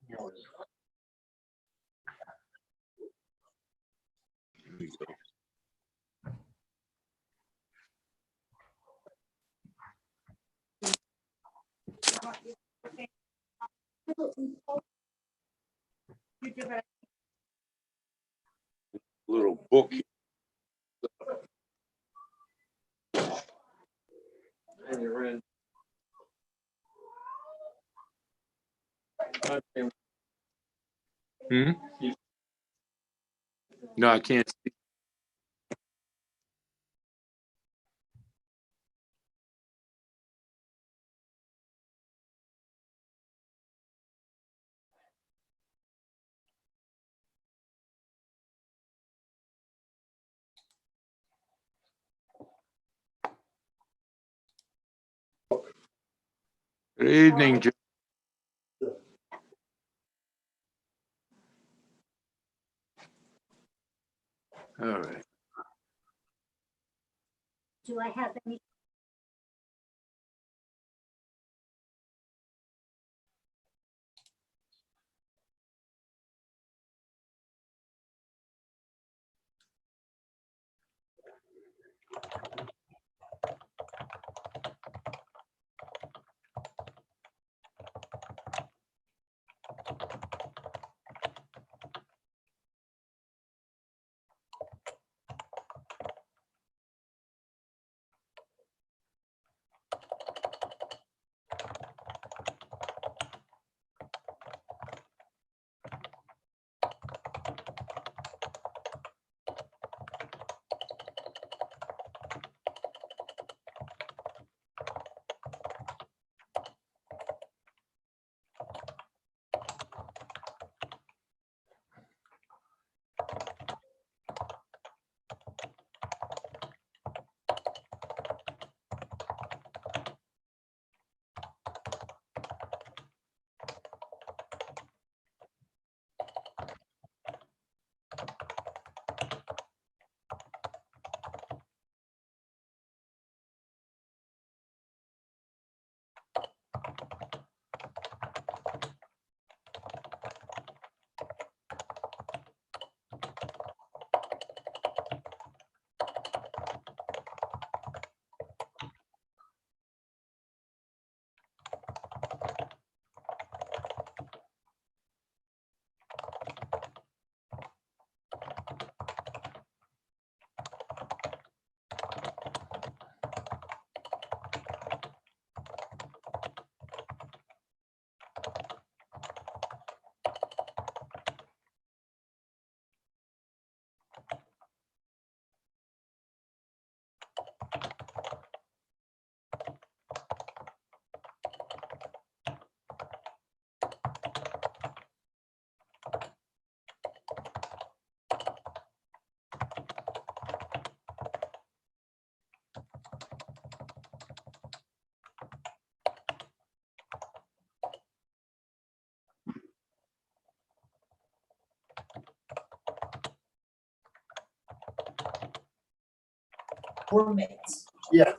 There we go. Little book. And you're in. Hmm? No, I can't see. Good evening, Joe. All right. Do I have any? Roommates. Yeah.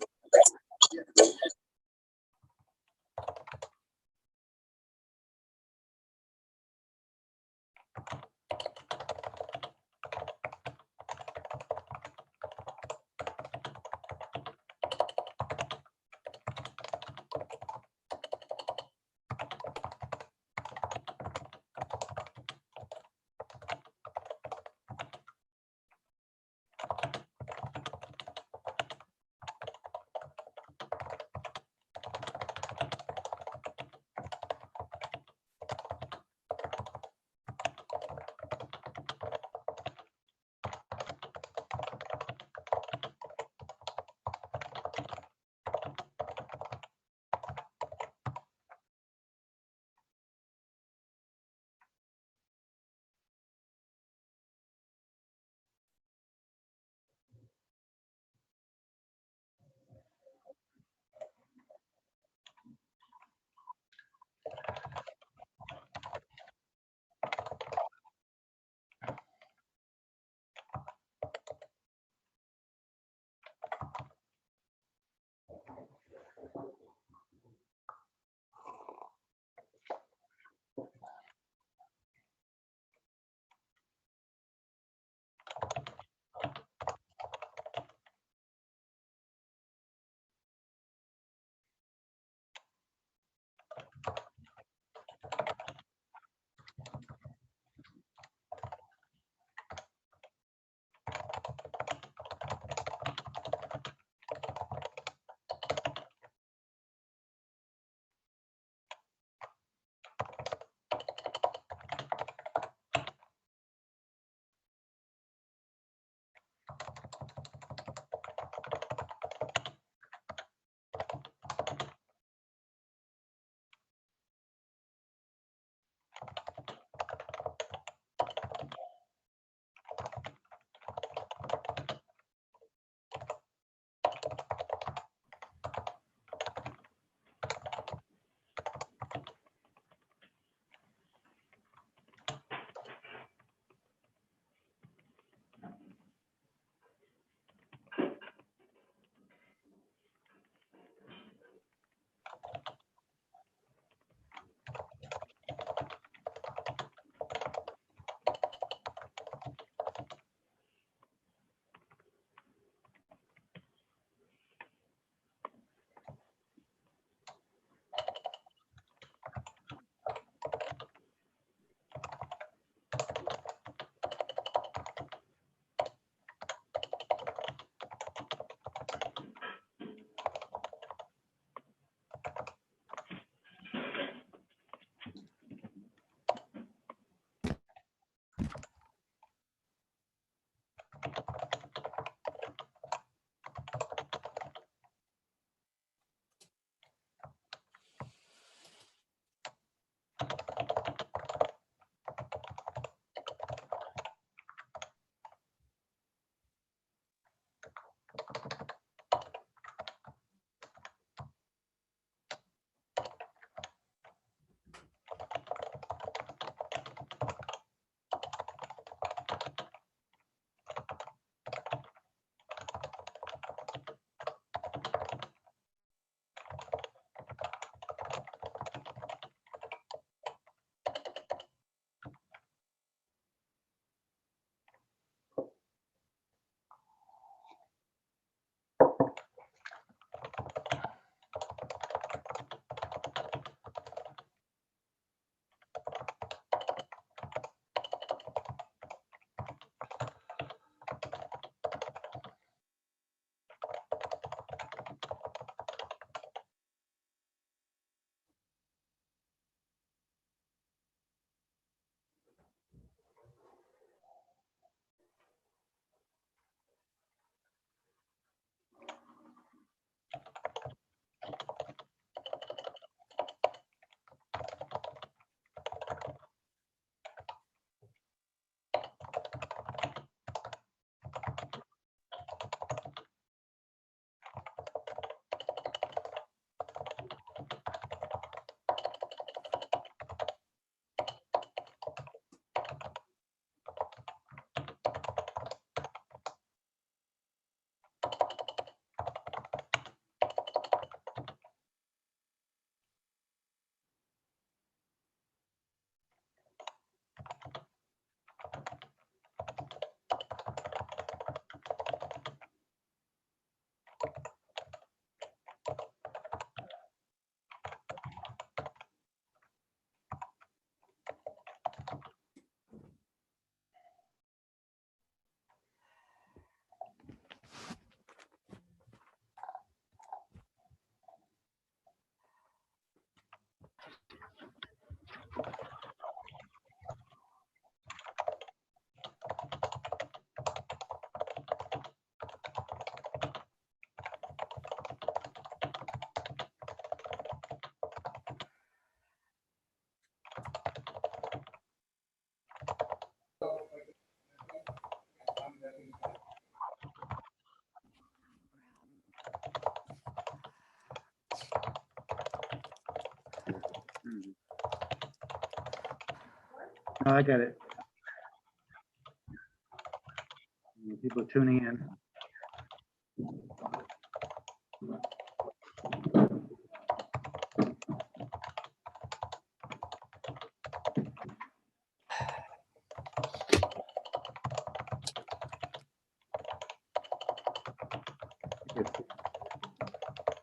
No, I got it. People are tuning in.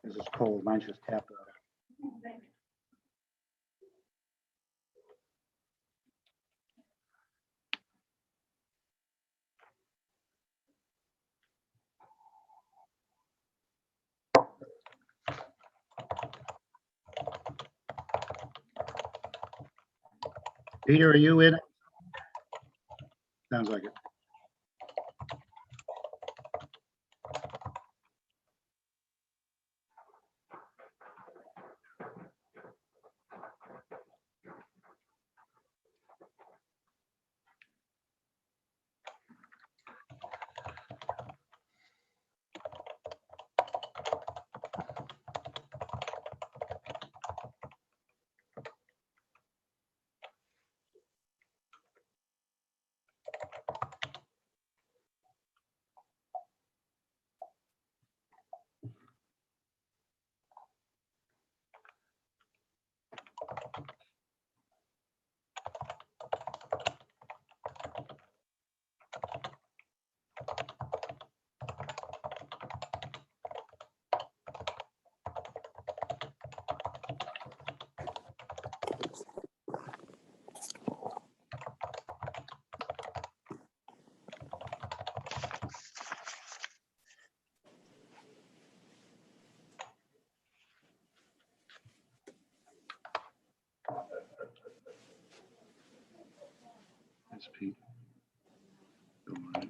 This is cold. Mine's just tap water. Peter, are you in? Sounds like it. That's Pete. Good morning.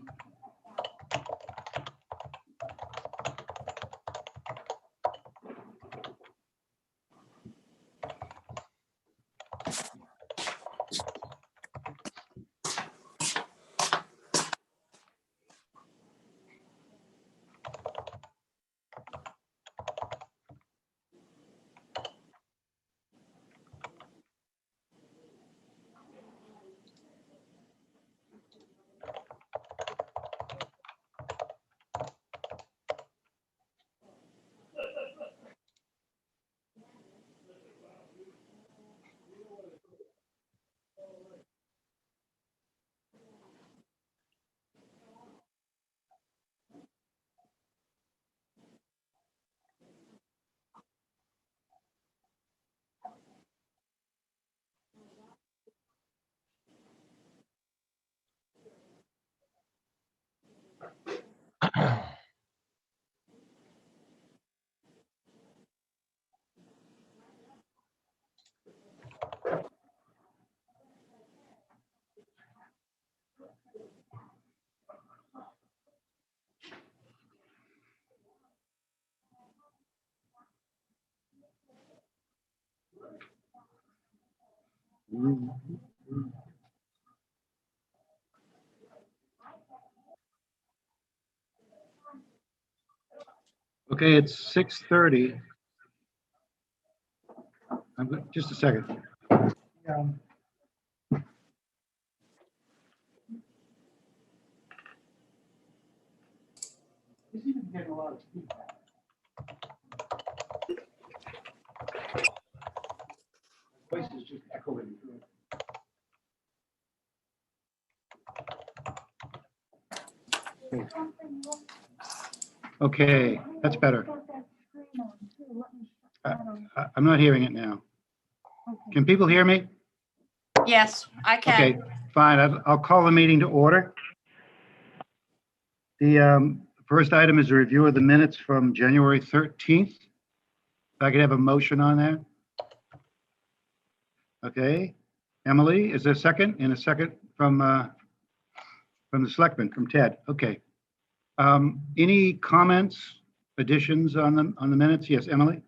Okay, it's 6:30. Just a second. Voice is just echoing. Okay, that's better. I'm not hearing it now. Can people hear me? Yes, I Okay, can. fine. I'll call the meeting to order. The first item is a review of the minutes from January 13th. If I could have a motion on that. Okay. Emily, is there a second? And a second from the selectman, from Ted. Okay. Any comments, additions on the minutes? Yes, Emily?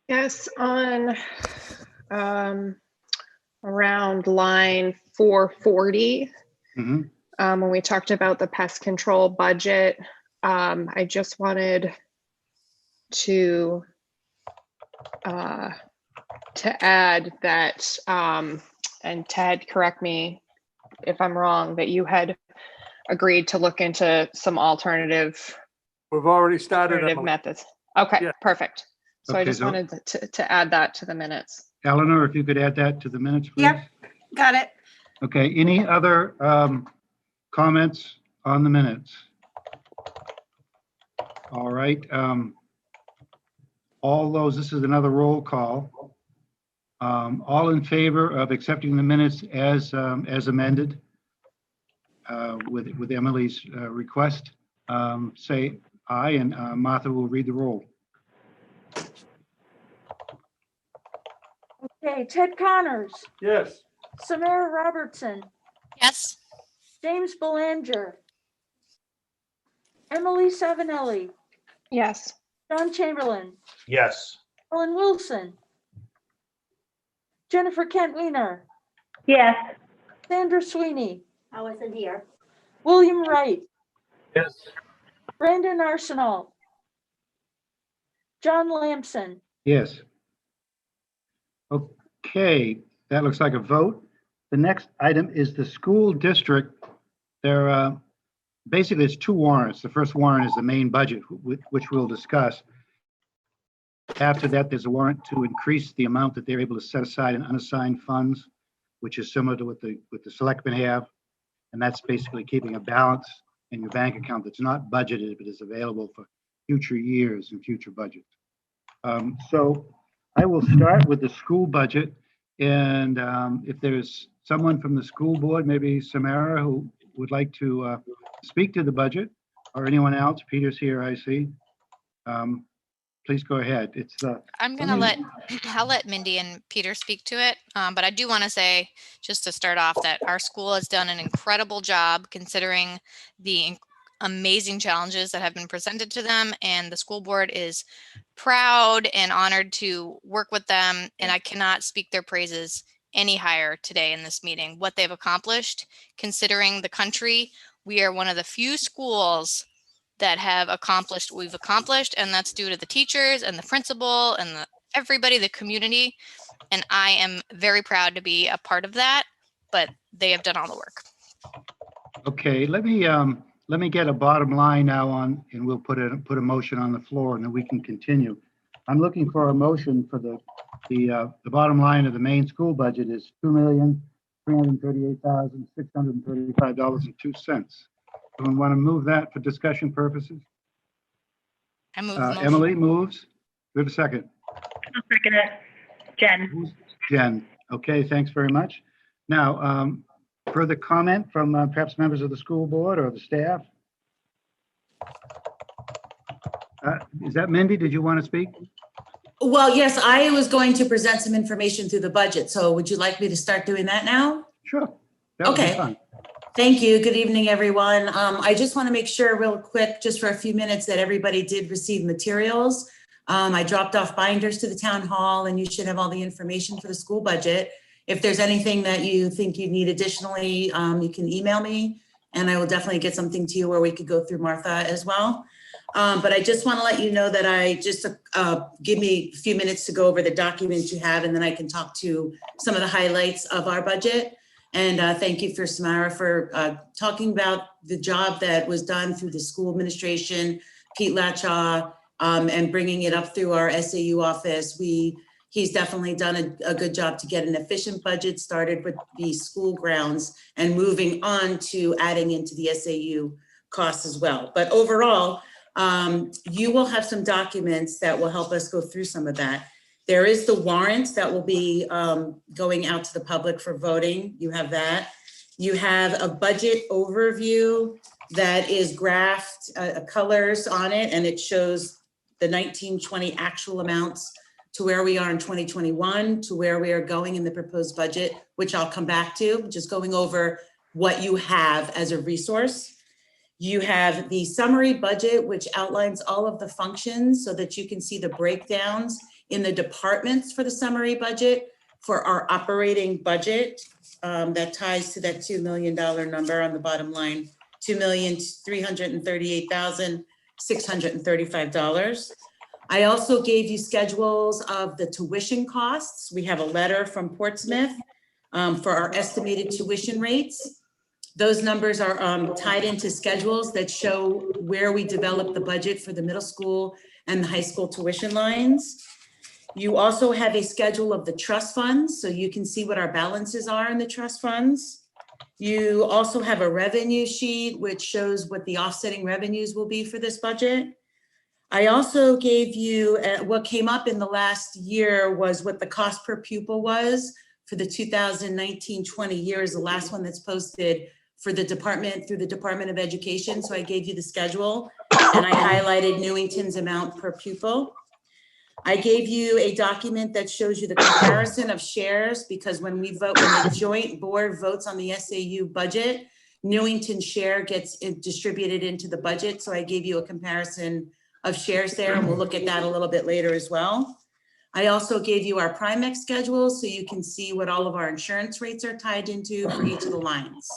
Yes, on around line 440, Mhm. when we talked about the pest control budget, I just wanted to add that and Ted, correct me if I'm wrong, that you had agreed to look into some alternative We've already started. Emily. methods. Okay, Yeah. perfect. So I Okay, just so- wanted to add that to the minutes. Eleanor, if you could add that to the minutes, please. Yep. Got it. Okay, any other comments on the minutes? All right. All those, this is another roll call. All in favor of accepting the minutes as amended with Emily's request, say aye, and Martha will read the roll. Okay, Ted Connors, Yes. Samara Robertson, Yes. James Belanger, Emily Savinelli, Yes. John Chamberlain, Yes. Ellen Wilson, Jennifer Kent Weiner, Yes. Sandra Sweeney, I wasn't here. William Wright, Yes. Brandon Arsenal, John Lamson. Yes. Okay, that looks like a vote. The next item is the school district. There, basically, it's two warrants. The first warrant is the main budget, which we'll discuss. After that, there's a warrant to increase the amount that they're able to set aside in unassigned funds, which is similar to what the selectmen have. And that's basically keeping a balance in your bank account that's not budgeted, but is available for future years and future budgets. So I will start with the school budget. And if there's someone from the school board, maybe Samara, who would like to speak to the budget, or anyone else, Peter's here, I see. Please go ahead. It's I'm gonna I'll let Mindy and Peter speak to it. But I do want to say, just to start off, that our school has done an incredible job considering the amazing challenges that have been presented to them, and the school board is proud and honored to work with them. And I cannot speak their praises any higher today in this meeting. What they've accomplished, considering the country, we are one of the few schools that have accomplished what we've accomplished, and that's due to the teachers and the principal and everybody, the community. And I am very proud to be a part of that, but they have done all the work. okay. Let me get a bottom line now on, and we'll put a motion on the floor, and then we can continue. I'm looking for a motion for the bottom line of the main school budget is $2,338,635.02. Someone want to move that for discussion purposes? I move the motion. Emily moves. Do we have a second? I'll second it. Jen. Jen. Okay, thanks very much. Now, further comment from perhaps members of the school board or the staff? Is that Mindy? Did you want to speak? Well, yes, I was going to present some information through the budget. So would you like me to start doing that now? Sure. That would be Okay. fine. Thank you. Good evening, everyone. I just want to make sure real quick, just for a few minutes, that everybody did receive materials. I dropped off binders to the town hall, and you should have all the information for the school budget. If there's anything that you think you need additionally, you can email me, and I will definitely get something to you where we could go through Martha as well. But I just want to let you know that I just give me a few minutes to go over the documents you have, and then I can talk to some of the highlights of our budget. And thank you for Samara for talking about the job that was done through the school administration, Pete Latchaw, and bringing it up through our SAU office. He's definitely done a good job to get an efficient budget started with the school grounds and moving on to adding into the SAU costs as well. But overall, you will have some documents that will help us go through some of that. There is the warrants that will be going out to the public for voting. You have that. You have a budget overview that is graphed, colors on it, and it shows the 1920 actual amounts to where we are in 2021, to where we are going in the proposed budget, which I'll come back to, just going over what you have as a resource. You have the summary budget, which outlines all of the functions so that you can see the breakdowns in the departments for the summary budget for our operating budget. That ties to that $2 million number on the bottom line, $2,338,635. I also gave you schedules of the tuition costs. We have a letter from Portsmouth for our estimated tuition rates. Those numbers are tied into schedules that show where we develop the budget for the middle school and the high school tuition lines. You also have a schedule of the trust funds, so you can see what our balances are in the trust funds. You also have a revenue sheet, which shows what the offsetting revenues will be for this budget. I also gave you what came up in the last year was what the cost per pupil was for the 2019-20 year is the last one that's posted for the department through the Department of Education. So I gave you the schedule and I highlighted Newington's amount per pupil. I gave you a document that shows you the comparison of shares because when we vote, when the joint board votes on the SAU budget, Newington's share gets distributed into the budget. So I gave you a comparison of shares there, and we'll look at that a little bit later as well. I also gave you our Primex schedule so you can see what all of our insurance rates are tied into for each of the lines.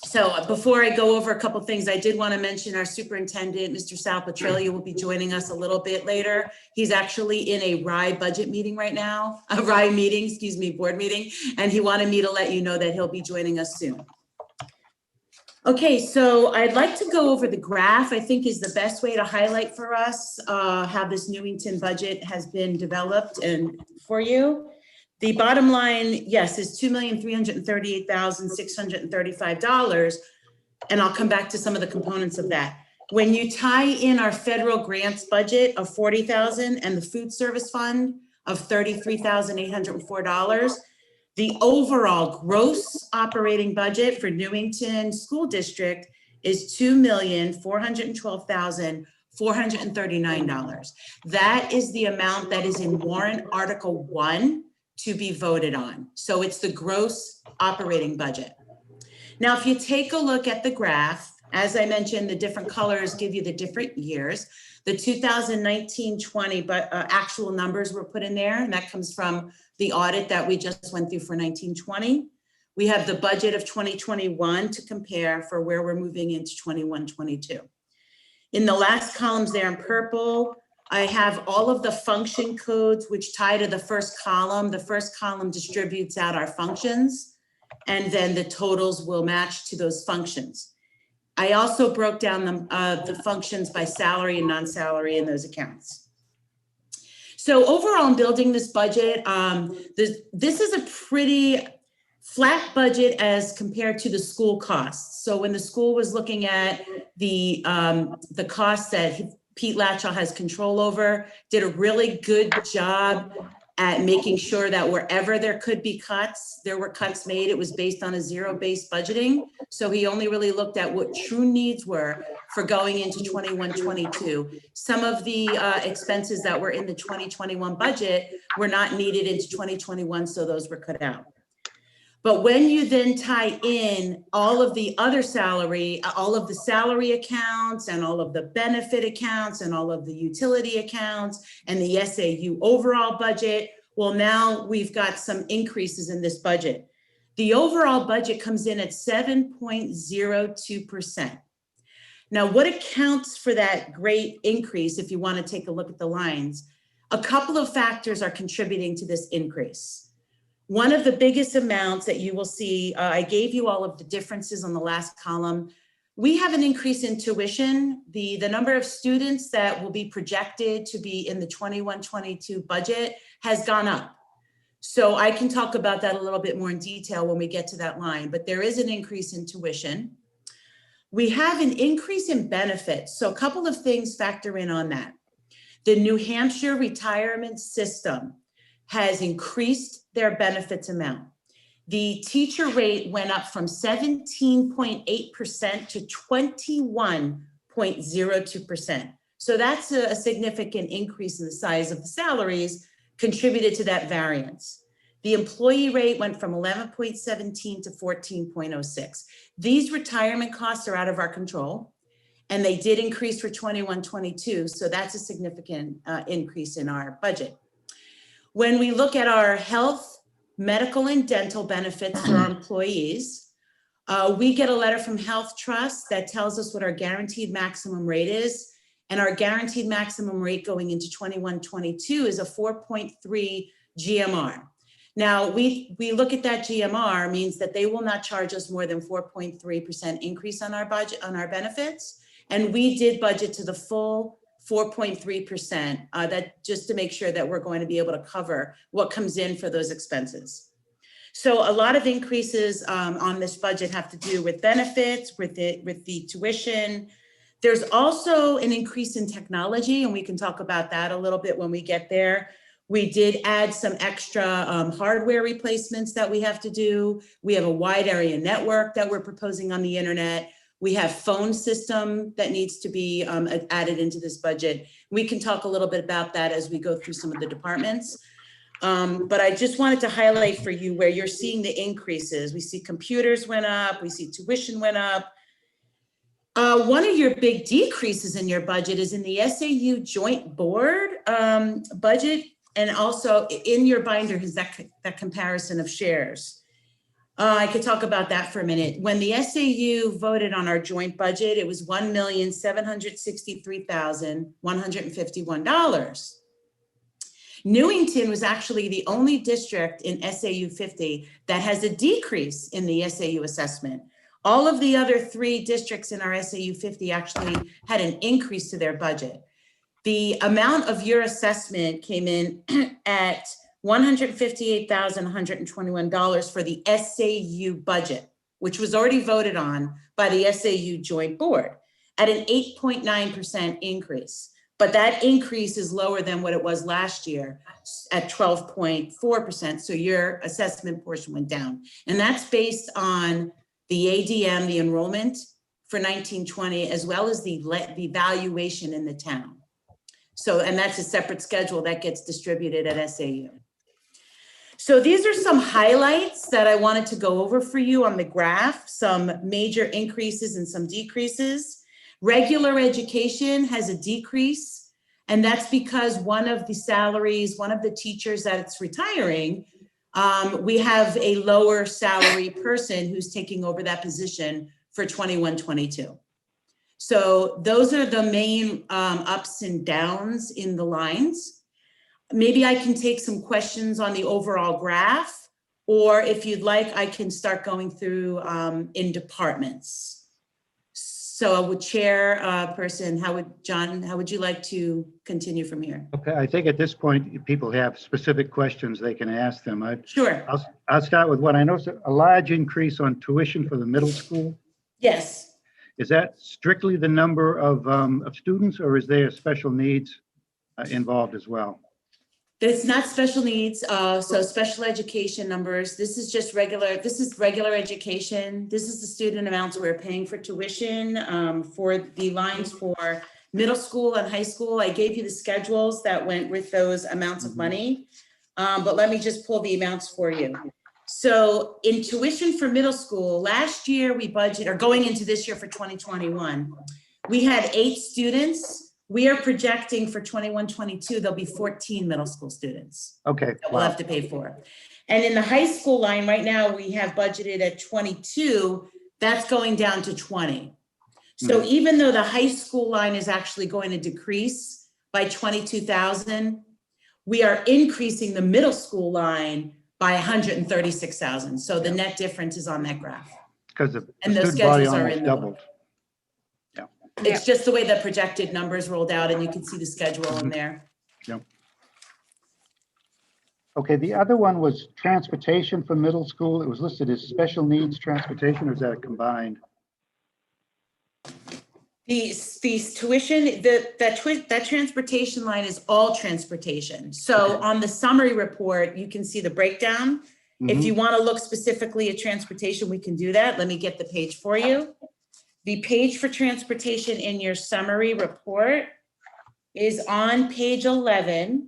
So before I go over a couple things, I did want to mention our superintendent, Mr. Sal Petralia, will be joining us a little bit later. He's actually in a RIE budget meeting right now, a RIE meeting, excuse me, board meeting, and he wanted me to let you know that he'll be joining us soon. Okay, so I'd like to go over the graph, I think is the best way to highlight for us how this Newington budget has been developed and for you. The bottom line, yes, is $2,338,635, and I'll come back to some of the components of that. When you tie in our federal grants budget of $40,000 and the food service fund of $33,804, the overall gross operating budget for Newington School District is $2,412,439. That is the amount that is in warrant Article 1 to be voted on. So it's the gross operating budget. Now, if you take a look at the graph, as I mentioned, the different colors give you the different years. The 2019-20 but actual numbers were put in there, and that comes from the audit that we just went through for 19-20. We have the budget of 2021 to compare for where we're moving into 21-22. In the last columns there in purple, I have all of the function codes which tie to the first column. The first column distributes out our functions, and then the totals will match to those functions. I also broke down the functions by salary and non-salary in those accounts. So overall, in building this budget, this is a pretty flat budget as compared to the school costs. So when the school was looking at the costs that Pete Latchall has control over, did a really good job at making sure that wherever there could be cuts, there were cuts made. It was based on a zero-based budgeting. So he only really looked at what true needs were for going into 21-22. Some of the expenses that were in the 2021 budget were not needed into 2021, so those were cut out. But when you then tie in all of the other salary, all of the salary accounts and all of the benefit accounts and all of the utility accounts and the SAU overall budget, well, now we've got some increases in this budget. The overall budget comes in at 7.02%. Now, what accounts for that great increase, if you want to take a look at the lines? A couple of factors are contributing to this increase. One of the biggest amounts that you will see, I gave you all of the differences on the last column. We have an increase in tuition. The number of students that will be projected to be in the 21-22 budget has gone up. So I can talk about that a little bit more in detail when we get to that line, but there is an increase in tuition. We have an increase in benefits. So a couple of things factor in on that. The New Hampshire retirement system has increased their benefits amount. The teacher rate went up from 17.8% to 21.02%. So that's a significant increase in the size of the salaries contributed to that variance. The employee rate went from 11.17 to 14.06. These retirement costs are out of our control, and they did increase for 21-22. So that's a significant increase in our budget. When we look at our health, medical, and dental benefits for our employees, we get a letter from Health Trust that tells us what our guaranteed maximum rate is. And our guaranteed maximum rate going into 21-22 is a 4.3 GMR. Now, we look at that GMR means that they will not charge us more than 4.3% increase on our budget, on our benefits. And we did budget to the full 4.3%, that just to make sure that we're going to be able to cover what comes in for those expenses. So a lot of increases on this budget have to do with benefits, with the tuition. There's also an increase in technology, and we can talk about that a little bit when we get there. We did add some extra hardware replacements that we have to do. We have a wide area network that we're proposing on the internet. We have phone system that needs to be added into this budget. We can talk a little bit about that as we go through some of the departments. But I just wanted to highlight for you where you're seeing the increases. We see computers went up, we see tuition went up. One of your big decreases in your budget is in the SAU joint board budget, and also in your binder is that comparison of shares. I could talk about that for a minute. When the SAU voted on our joint budget, it was $1,763,151. Newington was actually the only district in SAU 50 that has a decrease in the SAU assessment. All of the other 3 districts in our SAU 50 actually had an increase to their budget. The amount of your assessment came in at $158,121 for the SAU budget, which was already voted on by the SAU joint board at an 8.9% increase. But that increase is lower than what it was last year at 12.4%. So your assessment portion went down. And that's based on the ADM, the enrollment for 1920, as well as the valuation in the town. So, and that's a separate schedule that gets distributed at SAU. So these are some highlights that I wanted to go over for you on the graph, some major increases and some decreases. Regular education has a decrease, and that's because one of the salaries, one of the teachers that's retiring, we have a lower salary person who's taking over that position for 21-22. So those are the main ups and downs in the lines. Maybe I can take some questions on the overall graph, or if you'd like, I can start going through in departments. So chairperson, John, how would you like to continue from here? Okay, I think at this point, if people have specific questions, they can ask them. Sure. I'll start with what I noticed, a large increase on tuition for the middle school. Yes. Is that strictly the number of students, or is there special needs involved as well? It's not special needs, so special education numbers. This is just regular, this is regular education. This is the student amounts we're paying for tuition for the lines for middle school and high school. I gave you the schedules that went with those amounts of money, but let me just pull the amounts for you. So in tuition for middle school, last year we budgeted, or going into this year for 2021, we had 8 students. We are projecting for 21-22, there'll be 14 middle school students. Okay. That we'll have to pay for. And in the high school line, right now, we have budgeted at 22, that's going down to 20. So even though the high school line is actually going to decrease by 22,000, we are increasing the middle school line by 136,000. So the net difference is on that graph. Because the And those student body schedules are almost in the doubled. It's just the way the projected numbers rolled out, and you can see the schedule in there. Yep. Okay, the other one was transportation for middle school. It was listed as special needs transportation, or is that combined? These tuition, that transportation line is all transportation. So on the summary report, you can see the breakdown. If you want to look specifically at transportation, we can do that. Let me get the page for you. The page for transportation in your summary report is on page 11.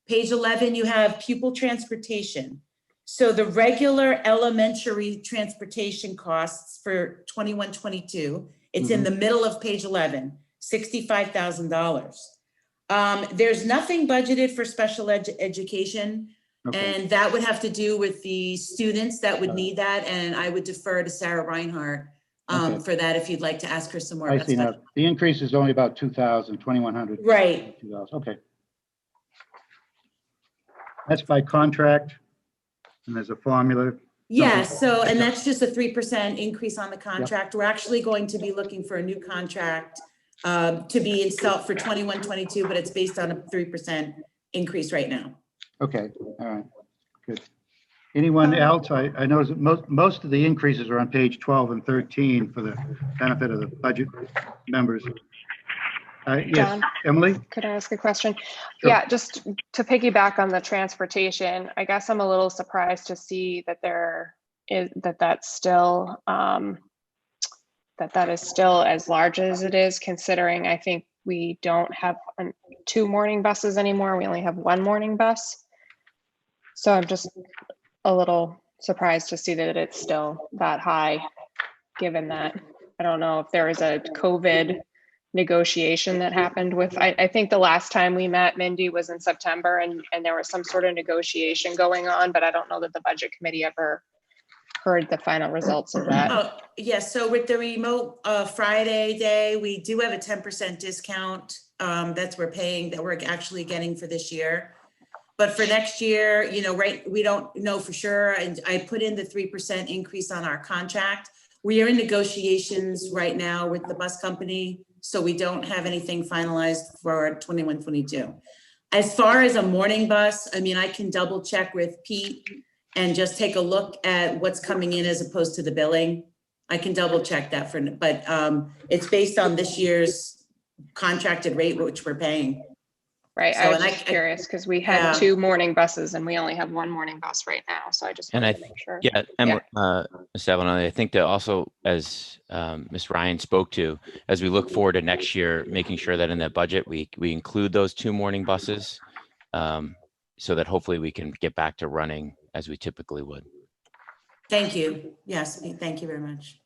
Page 11, you have pupil transportation. So the regular elementary transportation costs for 21-22, it's in the middle of page 11, $65,000. There's nothing budgeted for special education, and that would have to do with the students that would need that, and I would defer to Sarah Reinhardt for that if you'd like to ask her some more. I see now. The increase is only about 2,000, 2,100. Right. 2,000. Okay. That's by contract, and there's a formula. Yeah, so, and that's just a 3% increase on the contract. We're actually going to be looking for a new contract to be installed for 21-22, but it's based on a 3% increase right now. Okay, all right, good. Anyone else? I know that most of the increases are on page 12 and 13 for the benefit of the budget members. Yes, John? Emily? Could I ask a question? Sure. Yeah, just to piggyback on the transportation, I guess I'm a little surprised to see that that's still that is still as large as it is, considering I think we don't have 2 morning buses anymore. We only have 1 morning bus. So I'm just a little surprised to see that it's still that high, given that I don't know if there was a COVID negotiation that happened with, I think the last time we met, Mindy, was in September, and there was some sort of negotiation going on, but I don't know that the budget committee ever heard the final results of that. Oh, yes, so with the remote Friday day, we do have a 10% discount that we're actually getting for this year. But for next year, right, we don't know for sure. And I put in the 3% increase on our contract. We are in negotiations right now with the bus company, so we don't have anything finalized for 21-22. As far as a morning bus, I mean, I can double check with Pete and just take a look at what's coming in as opposed to the billing. I can double check that but it's based on this year's contracted rate, which we're paying. Right, So, I was and just curious because we had 2 morning buses and we only have 1 morning bus right now. So I just wanted to make sure. Yeah, Emily, Ms. Avalon, I think that also, as Ms. Ryan spoke to, as we look forward to next year, making sure that in that budget, we include those 2 morning buses so that hopefully we can get back to running as we typically would. Thank you. Yes, thank you very much.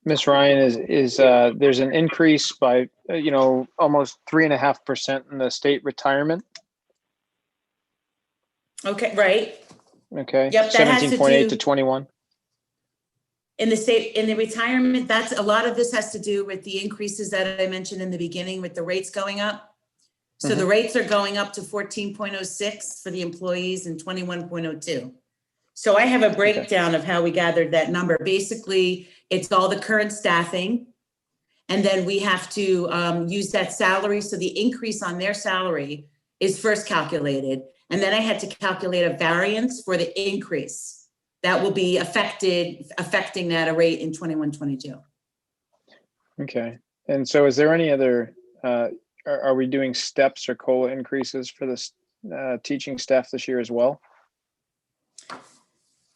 Ms. Ryan, is there's an increase by, almost 3.5% in the state retirement. Okay, right. Okay. Yep, that has to 17.8 do- to 21. In the retirement, that's a lot of this has to do with the increases that I mentioned in the beginning with the rates going up. So the rates are going up to 14.06 for the employees and 21.02. So I have a breakdown of how we gathered that number. Basically, it's all the current staffing. And then we have to use that salary. So the increase on their salary is first calculated. And then I had to calculate a variance for the increase that will be affecting that rate in 21-22. Okay. And so is there any other, are we doing steps or COLA increases for this teaching staff this year as well?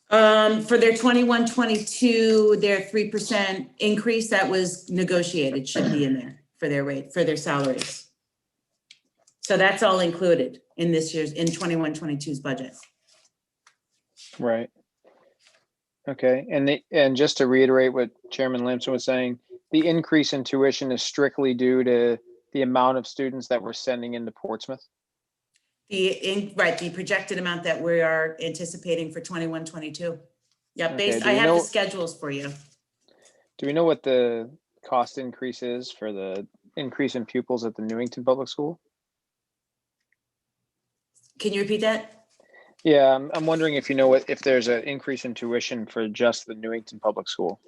For their 21-22, their 3% increase that was negotiated should be in there for their rate, for their salaries. So that's all included in this year's, in 21-22's budget. Right. Okay. And just to reiterate what Chairman Lamson was saying, the increase in tuition is strictly due to the amount of students that we're sending into Portsmouth? The projected amount that we are anticipating for 21-22. Yeah, Okay, I have the schedules for you. Do we know what the cost increase is for the increase in pupils at the Newington Public School? Can you repeat that? Yeah, I'm wondering if you know if there's an increase in tuition for just the Newington Public School.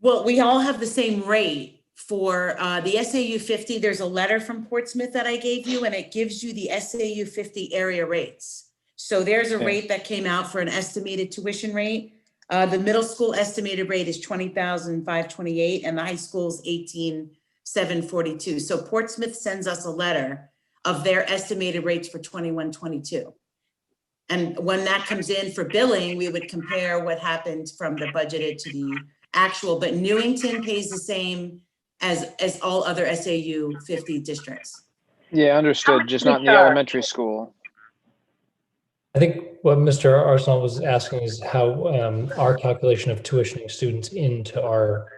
Well, we all have the same rate. For the SAU 50, there's a letter from Portsmouth that I gave you, and it gives you the SAU 50 area rates. So there's a rate that came out for an estimated tuition rate. The middle school estimated rate is $20,528, and the high school's $18,742. So Portsmouth sends us a letter of their estimated rates for 21-22. And when that comes in for billing, we would compare what happened from the budgeted to the actual. But Newington pays the same as all other SAU 50 districts. Yeah, understood. Just not in the elementary school. I think what Mr. Arsenal was asking is how our calculation of tuitioning students into our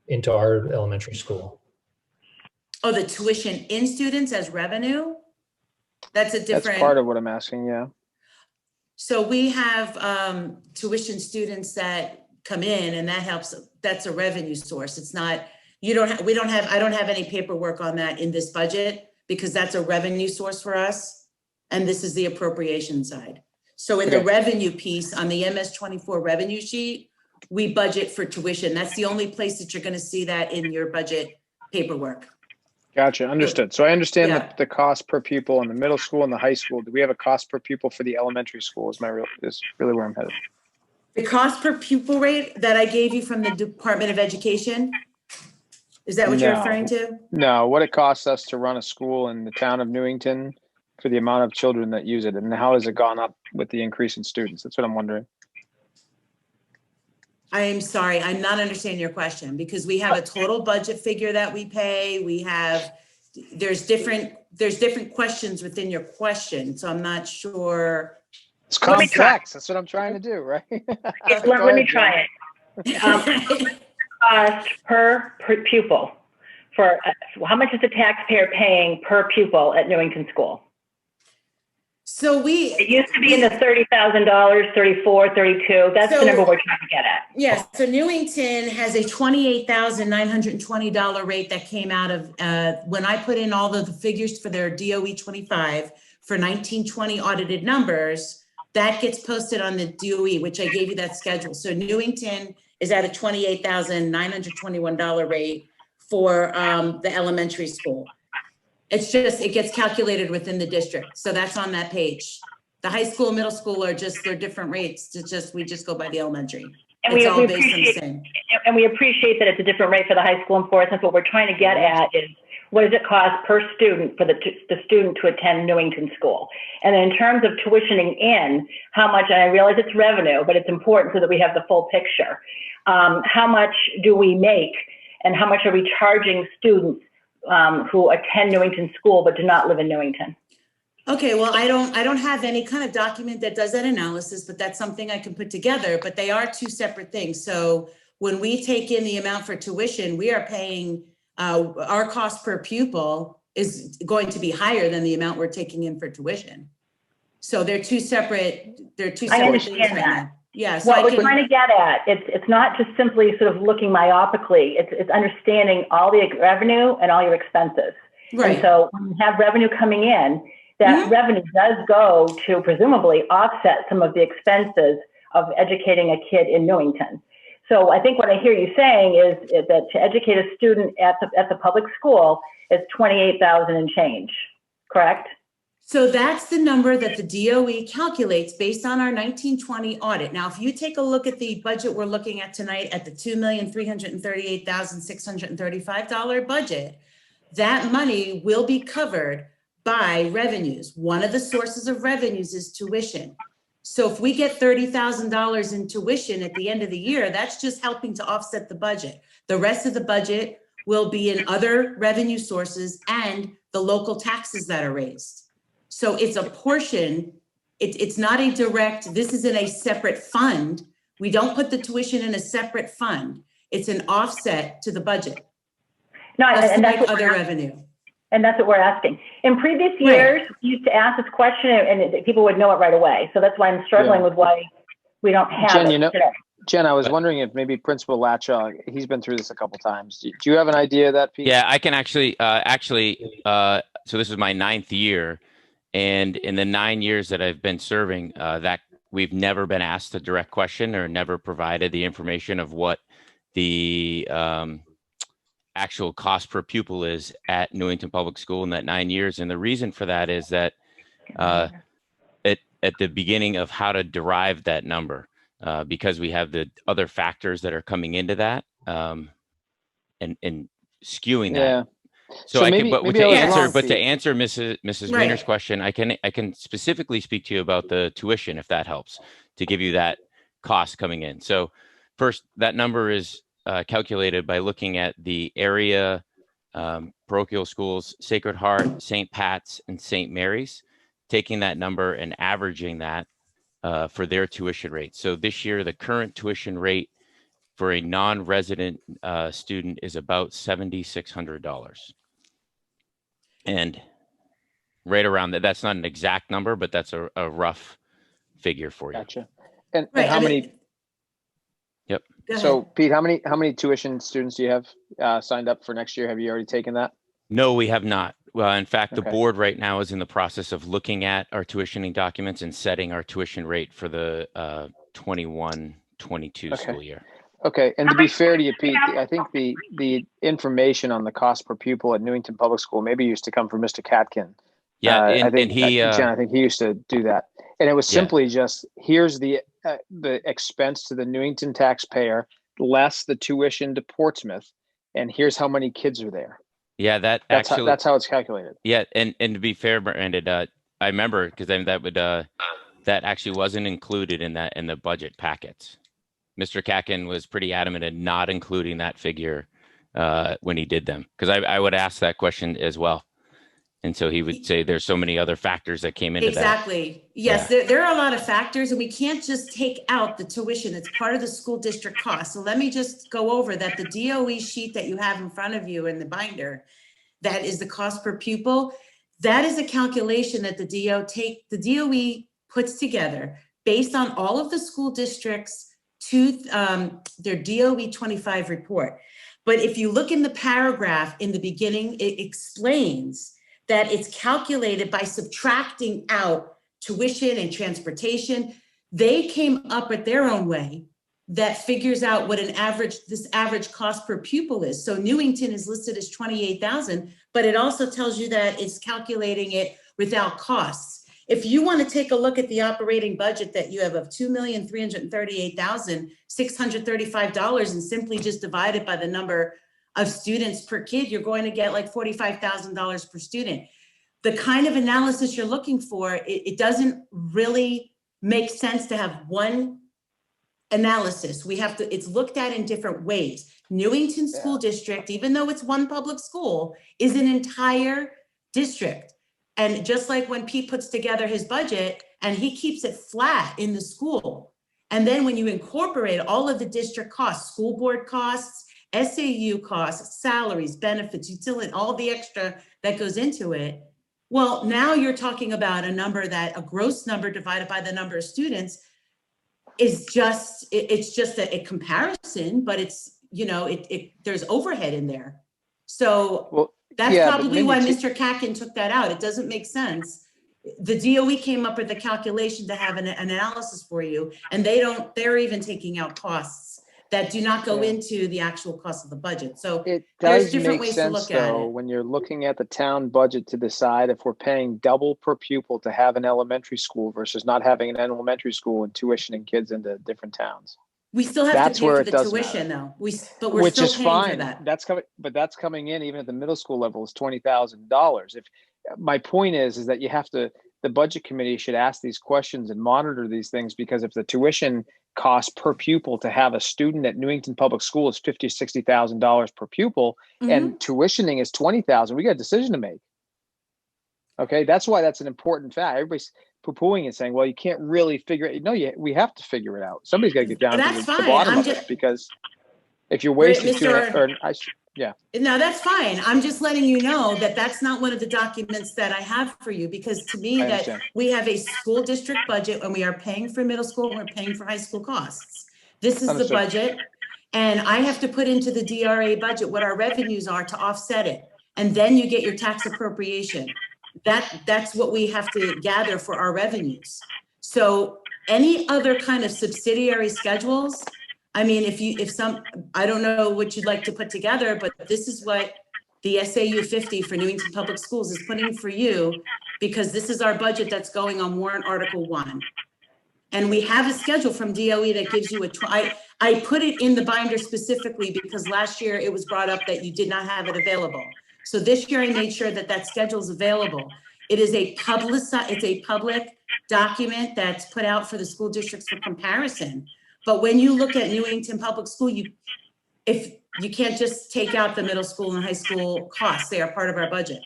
elementary school. Oh, the tuition in students as revenue? That's a different. That's part of what I'm asking, yeah. So we have tuition students that come in, and that helps. That's a revenue source. It's not, I don't have any paperwork on that in this budget, because that's a revenue source for us. And this is the appropriation side. So in the Okay. revenue piece on the MS-24 revenue sheet, we budget for tuition. That's the only place that you're going to see that in your budget paperwork. Gotcha, understood. So I understand Yeah. the cost per pupil in the middle school and the high school. Do we have a cost per pupil for the elementary school is really where I'm headed. The cost per pupil rate that I gave you from the Department of Education, is that what you're No. referring to? No, what it costs us to run a school in the town of Newington for the amount of children that use it, and how has it gone up with the increase in students? That's what I'm wondering. I am sorry, I'm not understanding your question, because we have a total budget figure that we pay. We have, there's different questions within your question, so I'm not sure. It's Let me try. complex. That's what I'm trying to do, right? Let me try it. Cost per pupil for, how much is the taxpayer paying per pupil at Newington School? So It used to be in the $30,000, 34, 32. That's the number we're trying to get at. Yes, so Newington has a $28,920 rate that came out of, when I put in all of the figures for their DOE 25 for 1920 audited numbers, that gets posted on the DOE, which I gave you that schedule. So Newington is at a $28,921 rate for the elementary school. It's just, it gets calculated within the district. So that's on that page. The high school, middle school are just, they're different rates. It's just, we just go by the elementary. And It's we all based on the appreciate, same. and we appreciate that it's a different rate for the high school and for instance, what we're trying to get at is what does it cost per student for the student to attend Newington School? And then in terms of tuitioning in, how much, and I realize it's revenue, but it's important so that we have the full picture. How much do we make and how much are we charging students who attend Newington School but do not live in Newington? Okay, well, I don't have any kind of document that does that analysis, but that's something I can put together, but they are two separate things. So when we take in the amount for tuition, we are paying, our cost per pupil is going to be higher than the amount we're taking in for tuition. So they're two separate things right now. Yeah, so what we're trying to get at, it's not just simply sort of looking myopically, it's understanding all the revenue and all your expenses. Right. And so when you have revenue coming in, that revenue does go to presumably offset some of the expenses of educating a kid in Newington. So I think what I hear you saying is that to educate a student at the public school is $28,000 and change, correct? So that's the number that the DOE calculates based on our 1920 audit. Now, if you take a look at the budget we're looking at tonight at the $2,338,635 budget, that money will be covered by revenues. One of the sources of revenues is tuition. So if we get $30,000 in tuition at the end of the year, that's just helping to offset the budget. The rest of the budget will be in other revenue sources and the local taxes that are raised. So it's a portion, it's not a direct, this is in a separate fund. We don't put the tuition in a separate fund. It's an offset to the budget. No, and that's other revenue. And that's what we're asking. In previous years, we used to ask this question and people would know it right away. So that's why I'm struggling with why we don't have Jen, it today. Jen, I was wondering if maybe Principal Latchaw, he's been through this a couple times. Do you have an idea of that, Pete? Yeah, I can actually, so this is my 9th year. And in the 9 years that I've been serving, that we've never been asked a direct question or never provided the information of what the actual cost per pupil is at Newington Public School in that 9 years. And the reason for that is that at the beginning of how to derive that number, because we have the other factors that are coming into that and skewing that. Yeah. So I can, but to answer Mrs. Right. Wiener's question, I can specifically speak to you about the tuition, if that helps, to give you that cost coming in. So first, that number is calculated by looking at the area parochial schools, Sacred Heart, St. Pat's, and St. Mary's, taking that number and averaging that for their tuition rate. So this year, the current tuition rate for a non-resident student is about $7,600. And right around that, that's not an exact number, but that's a rough figure for you. Gotcha. And Right, how many? Yep. So Pete, how many tuition students do you have signed up for next year? Have you already taken that? No, we have not. Well, in fact, the Okay. board right now is in the process of looking at our tuitioning documents and setting our tuition rate for the 21-22 Okay. school year. Okay, and to be fair to you, Pete, I think the information on the cost per pupil at Newington Public School maybe used to come from Mr. Catkin. Yeah, I think and he, Jen, I think he used to do that, and it was Yeah. simply just here's the expense to the Newington taxpayer less the tuition to Portsmouth, and here's how many kids are there. yeah, that That's actually, that's how it's calculated. yeah, and to be fair, Brandon, I remember because then that would that actually wasn't included in the budget packets. Mr. Catkin was pretty adamant in not including that figure when he did them, because I would ask that question as well. And so he would say there's so many other factors that came into that. Exactly. Yes, there are a lot of factors, and we can't just take out the tuition. It's part of the school district cost. So let me just go over that. The DOE sheet that you have in front of you in the binder, that is the cost per pupil. That is a calculation that the DOE puts together based on all of the school districts to their DOE 25 report. But if you look in the paragraph in the beginning, it explains that it's calculated by subtracting out tuition and transportation. They came up with their own way that figures out what this average cost per pupil is. So Newington is listed as 28,000, but it also tells you that it's calculating it without costs. If you want to take a look at the operating budget that you have of $2,338,635 and simply just divide it by the number of students per kid, you're going to get like $45,000 per student. The kind of analysis you're looking for, it doesn't really make sense to have one analysis. It's looked at in different ways. Newington School District, even though it's one public school, is an entire district. And just like when Pete puts together his budget and he keeps it flat in the school. And then when you incorporate all of the district costs, school board costs, SAU costs, salaries, benefits, utility, all the extra that goes into it. Well, now you're talking about a gross number divided by the number of students is just, it's just a comparison, but it's, there's overhead in there. So that's probably why Mr. Catkin took that out. It doesn't make sense. The DOE came up with a calculation to have an analysis for you, and they're even taking out costs that do not go into the actual cost of the budget. So It there's does different make ways to sense, look at though, it. when you're looking at the town budget to decide if we're paying double per pupil to have an elementary school versus not having an elementary school and tuitioning kids into different towns. We still have That's to pay where for it the does tuition matter. though. But we're Which still is paying for fine. that. That's coming in even at the middle school level is $20,000. If my point is that you have to, the budget committee should ask these questions and monitor these things, because if the tuition cost per pupil to have a student at Newington Public School is $50,000, $60,000 per pupil, and tuitioning is $20,000, we got a decision to make. Okay, that's why that's an important fact. Everybody's poo-pooing and saying, well, you can't really figure it. No, we have to figure it out. Somebody's got to get down to the bottom of it, because if you're wasting No, that's fine. I'm just letting you know that that's not one of the documents that I have for you, because to me that we have a school district budget and we are paying for middle school and we're paying for high school costs. This is the budget, and I have to put into the DRA budget what our revenues are to offset it. And then you get your tax appropriation. That's what we have to gather for our revenues. So any other kind of subsidiary schedules, I mean, I don't know what you'd like to put together, but this is what the SAU 50 for Newington Public Schools is putting for you, because this is our budget that's going on warrant Article 1. And we have a schedule from DOE that gives you I put it in the binder specifically because last year it was brought up that you did not have it available. So this year I made sure that that schedule is available. It is it's a public document that's put out for the school districts for comparison. But when you look at Newington Public School, you can't just take out the middle school and high school costs. They are part of our budget.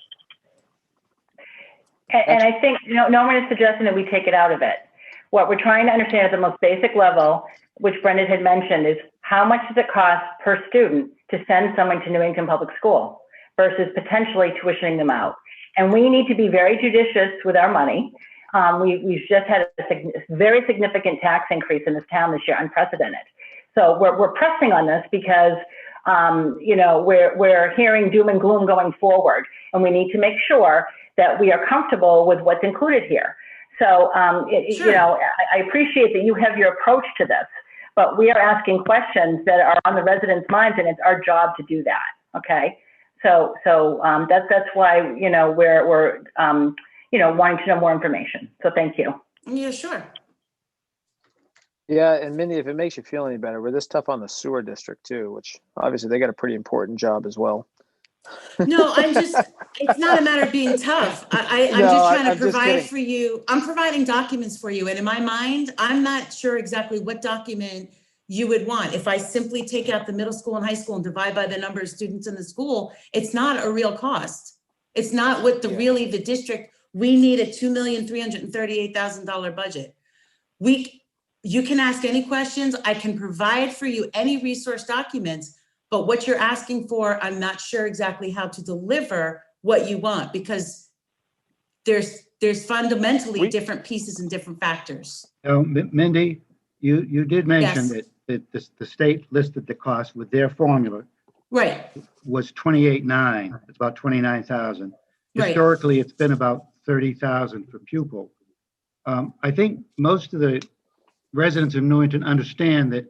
And I think no one is suggesting that we take it out of it. What we're trying to understand at the most basic level, which Brendan had mentioned, is how much does it cost per student to send someone to Newington Public School versus potentially tuitioning them out. And we need to be very judicious with our money. We've just had a very significant tax increase in this town this year, unprecedented. So we're pressing on this because we're hearing doom and gloom going forward, and we need to make sure that we are comfortable with what's included here. So, I appreciate that you have your approach to this, but we are asking questions that are on the residents' minds, and it's our job to do that. Okay. So that's why, we're wanting to know more information. So thank you. Yeah, sure. Yeah, and Mindy, if it makes you feel any better, we're this tough on the sewer district too, which obviously they got a pretty important job as well. No, it's not a matter of being tough. I'm No, just trying to I'm just provide kidding. for you. I'm providing documents for you. And in my mind, I'm not sure exactly what document you would want. If I simply take out the middle school and high school and divide by the number of students in the school, it's not a real cost. It's not what the district, we need a $2,338,000 budget. You can ask any questions. I can provide for you any resource documents, but what you're asking for, I'm not sure exactly how to deliver what you want, because there's fundamentally different pieces and different factors. Mindy, you did mention Yes. that the state listed the cost with their formula Right, was 28.9. It's about 29,000. Right. Historically, it's been about 30,000 per pupil. I think most of the residents of Newington understand that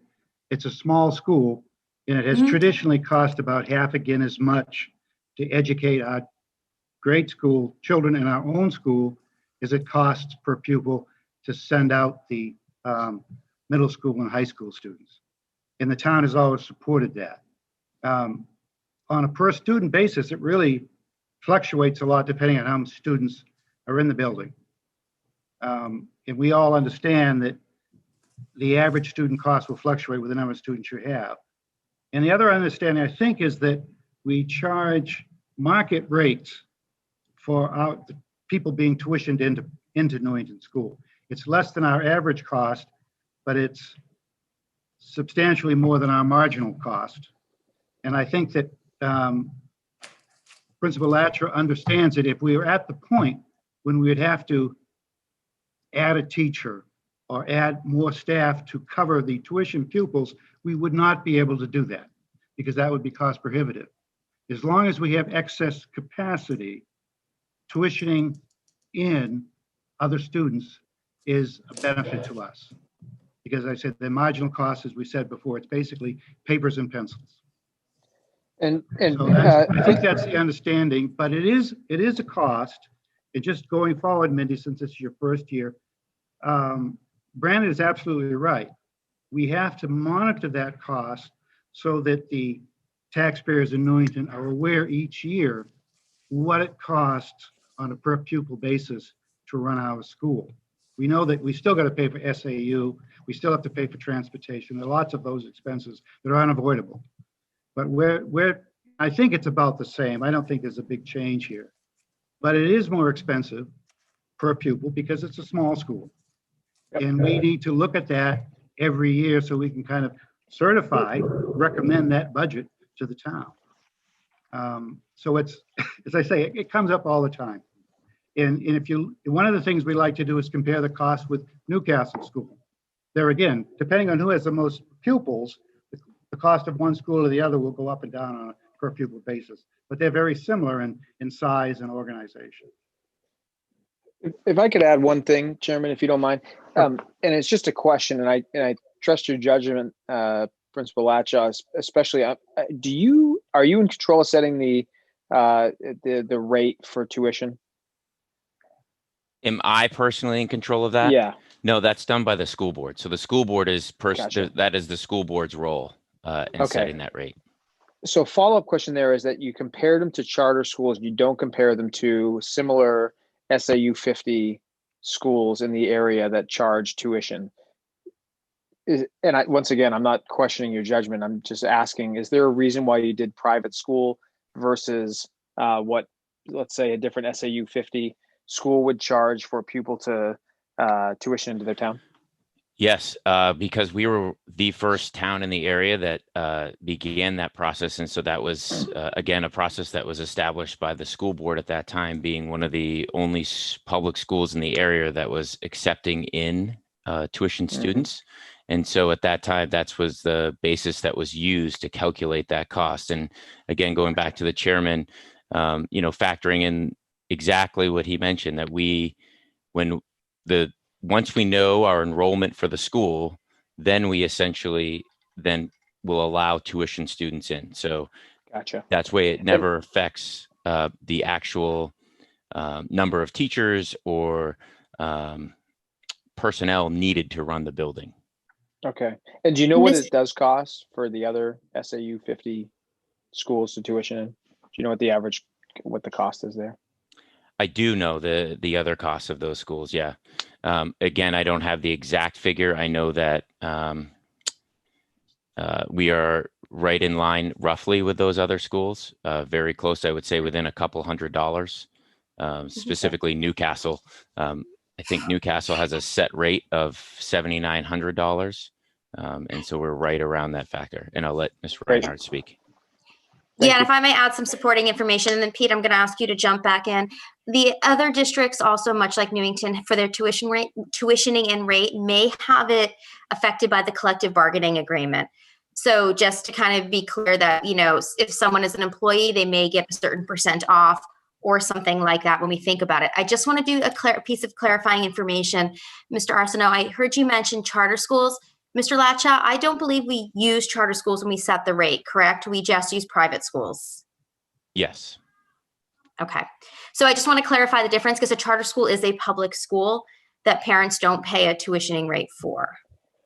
it's a small school, and it has traditionally cost about half again as much to educate our grade school children in our own school as it costs per pupil to send out the middle school and high school students. And the town has always supported that. On a per student basis, it really fluctuates a lot depending on how many students are in the building. And we all understand that the average student cost will fluctuate with the number of students you have. And the other understanding, I think, is that we charge market rates for the people being tuitioned into Newington School. It's less than our average cost, but it's substantially more than our marginal cost. And I think that Principal Latra understands that if we were at the point when we would have to add a teacher or add more staff to cover the tuition pupils, we would not be able to do that because that would be cost prohibitive. As long as we have excess capacity, tuitioning in other students is a benefit to us. Because I said the marginal cost, as we said before, it's basically papers and pencils. And So I think that's the understanding, but it is a cost. And just going forward, Mindy, since this is your first year, Brandon is absolutely right. We have to monitor that cost so that the taxpayers in Newington are aware each year what it costs on a per pupil basis to run our school. We know that we still got to pay for SAU. We still have to pay for transportation. There are lots of those expenses that are unavoidable. But I think it's about the same. I don't think there's a big change here. But it is more expensive per pupil because it's a small school. And we need to look at that every year so we can kind of recommend that budget to the town. So it's, as I say, it comes up all the time. And one of the things we like to do is compare the cost with Newcastle School. There again, depending on who has the most pupils, the cost of one school or the other will go up and down on a per pupil basis, but they're very similar in size and organization. if I could add one thing, Chairman, if you don't mind, and it's just a question, and I trust your judgment, Principal Latcha, especially. Are you in control of setting the rate for tuition? Am I personally in control of that? Yeah. No, that's done by the school board. So the school board is Gotcha. that is the school board's role in setting that rate. So follow-up question there is that you compared them to charter schools. You don't compare them to similar SAU 50 schools in the area that charge tuition. Once again, I'm not questioning your judgment. I'm just asking, is there a reason why you did private school versus what, let's say, a different SAU 50 school would charge for a pupil to tuition into their town? Yes, because we were the first town in the area that began that process. And so that was, again, a process that was established by the school board at that time, being one of the only public schools in the area that was accepting in tuition students. And so at that time, that was the basis that was used to calculate that cost. And again, going back to the chairman, factoring in exactly what he mentioned, that once we know our enrollment for the school, then we essentially then will allow tuition students in. So Gotcha. that's way it never affects the actual number of teachers or personnel needed to run the building. Okay. And do you know what it does cost for the other SAU 50 schools to tuition in? Do you know what the cost is there? I do know the other costs of those schools. Yeah. Again, I don't have the exact figure. I know that we are right in line roughly with those other schools, very close, I would say within a couple $100, specifically Newcastle. I think Newcastle has a set rate of $7,900. And so we're right around that factor. And I'll let Ms. Reinhardt speak. Yeah, and if I may add some supporting information, and then Pete, I'm going to ask you to jump back in. The other districts also, much like Newington, for their tuitioning and rate may have it affected by the collective bargaining agreement. So just to kind of be clear that, if someone is an employee, they may get a certain % off or something like that when we think about it. I just want to do a piece of clarifying information. Mr. Arsenault, I heard you mention charter schools. Mr. Latcha, I don't believe we use charter schools when we set the rate, correct? We just use private schools. Yes. Okay. So I just want to clarify the difference because a charter school is a public school that parents don't pay a tuitioning rate for,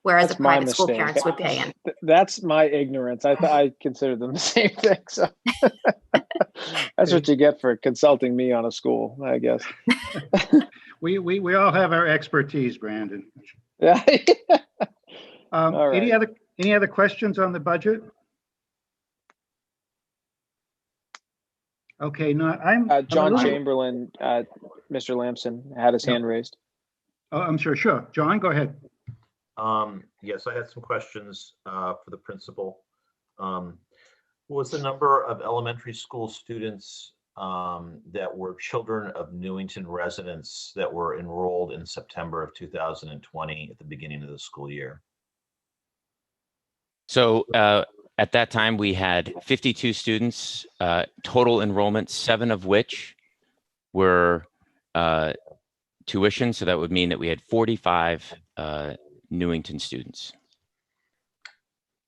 whereas That's a private my school mistake. parents would pay in. That's my ignorance. I consider them the same thing. So that's what you get for consulting me on a school, I guess. We all have our expertise, Brandon. Yeah. Right. Any other questions on the budget? Okay, no, John Chamberlain, Mr. Lamson had his hand raised. Oh, I'm sure. John, go ahead. Yes, I had some questions for the principal. What was the number of elementary school students that were children of Newington residents that were enrolled in September of 2020 at the beginning of the school year? So at that time, we had 52 students, total enrollment, 7 of which were tuition. So that would mean that we had 45 Newington students.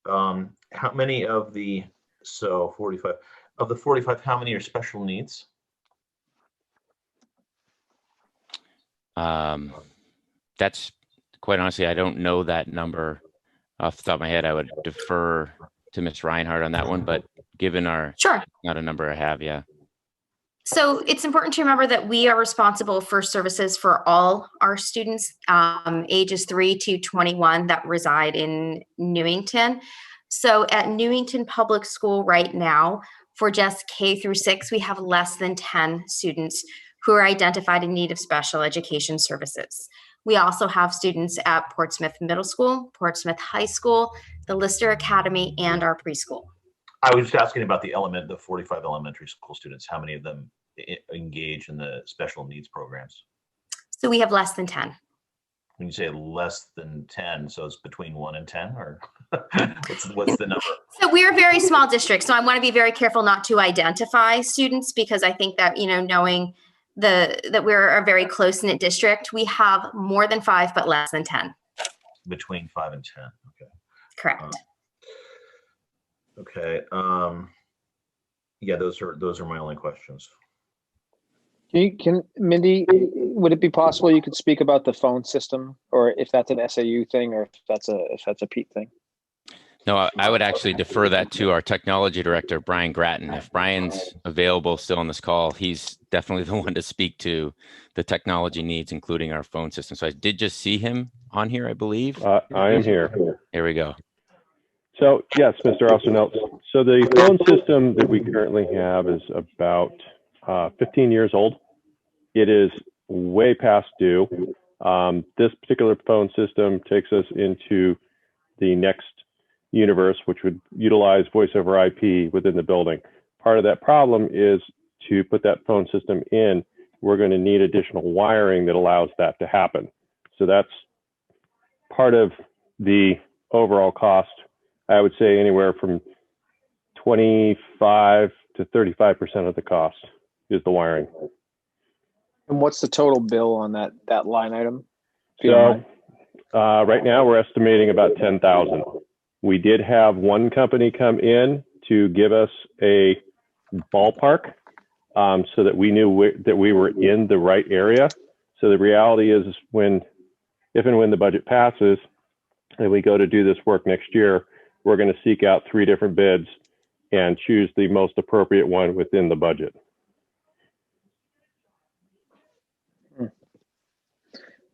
How many of the, 45, of the 45, how many are special needs? That's quite honestly, I don't know that number off the top of my head. I would defer to Ms. Reinhardt on that one, but given our, not a number I have, yeah. So it's important to remember that we are responsible for services for all our students, ages 3 to 21 that reside in Newington. So at Newington Public School right now, for just K through 6, we have less than 10 students who are identified in need of special education services. We also have students at Portsmouth Middle School, Portsmouth High School, the Lister Academy, and our preschool. I was just asking about the 45 elementary school students. How many of them engage in the special needs programs? So we have less than 10. When you say less than 10, so it's between 1 and 10, or what's the number? So we're a very small district, so I want to be very careful not to identify students because I think that, knowing that we're a very close-knit district, we have more than 5, but less than 10. Between 5 and 10, okay. Correct. Okay. Yeah, those are my only questions. Mindy, would it be possible you could speak about the phone system, or if that's an SAU thing, or if that's a Pete thing? No, I would actually defer that to our technology director, Brian Grattan. If Brian's available still on this call, he's definitely the one to speak to the technology needs, including our phone system. So I did just see him on here, I believe. I am here. Here we go. So yes, Mr. Arsenault. So the phone system that we currently have is about 15 years old. It is way past due. This particular phone system takes us into the next universe, which would utilize voice over IP within the building. Part of that problem is to put that phone system in, we're going to need additional wiring that allows that to happen. So that's part of the overall cost, I would say anywhere from 25 to 35% of the cost is the wiring. And what's the total bill on that line item? If you don't So mind? right now we're estimating about 10,000. We did have one company come in to give us a ballpark so that we knew that we were in the right area. So the reality is if and when the budget passes and we go to do this work next year, we're going to seek out 3 different bids and choose the most appropriate one within the budget.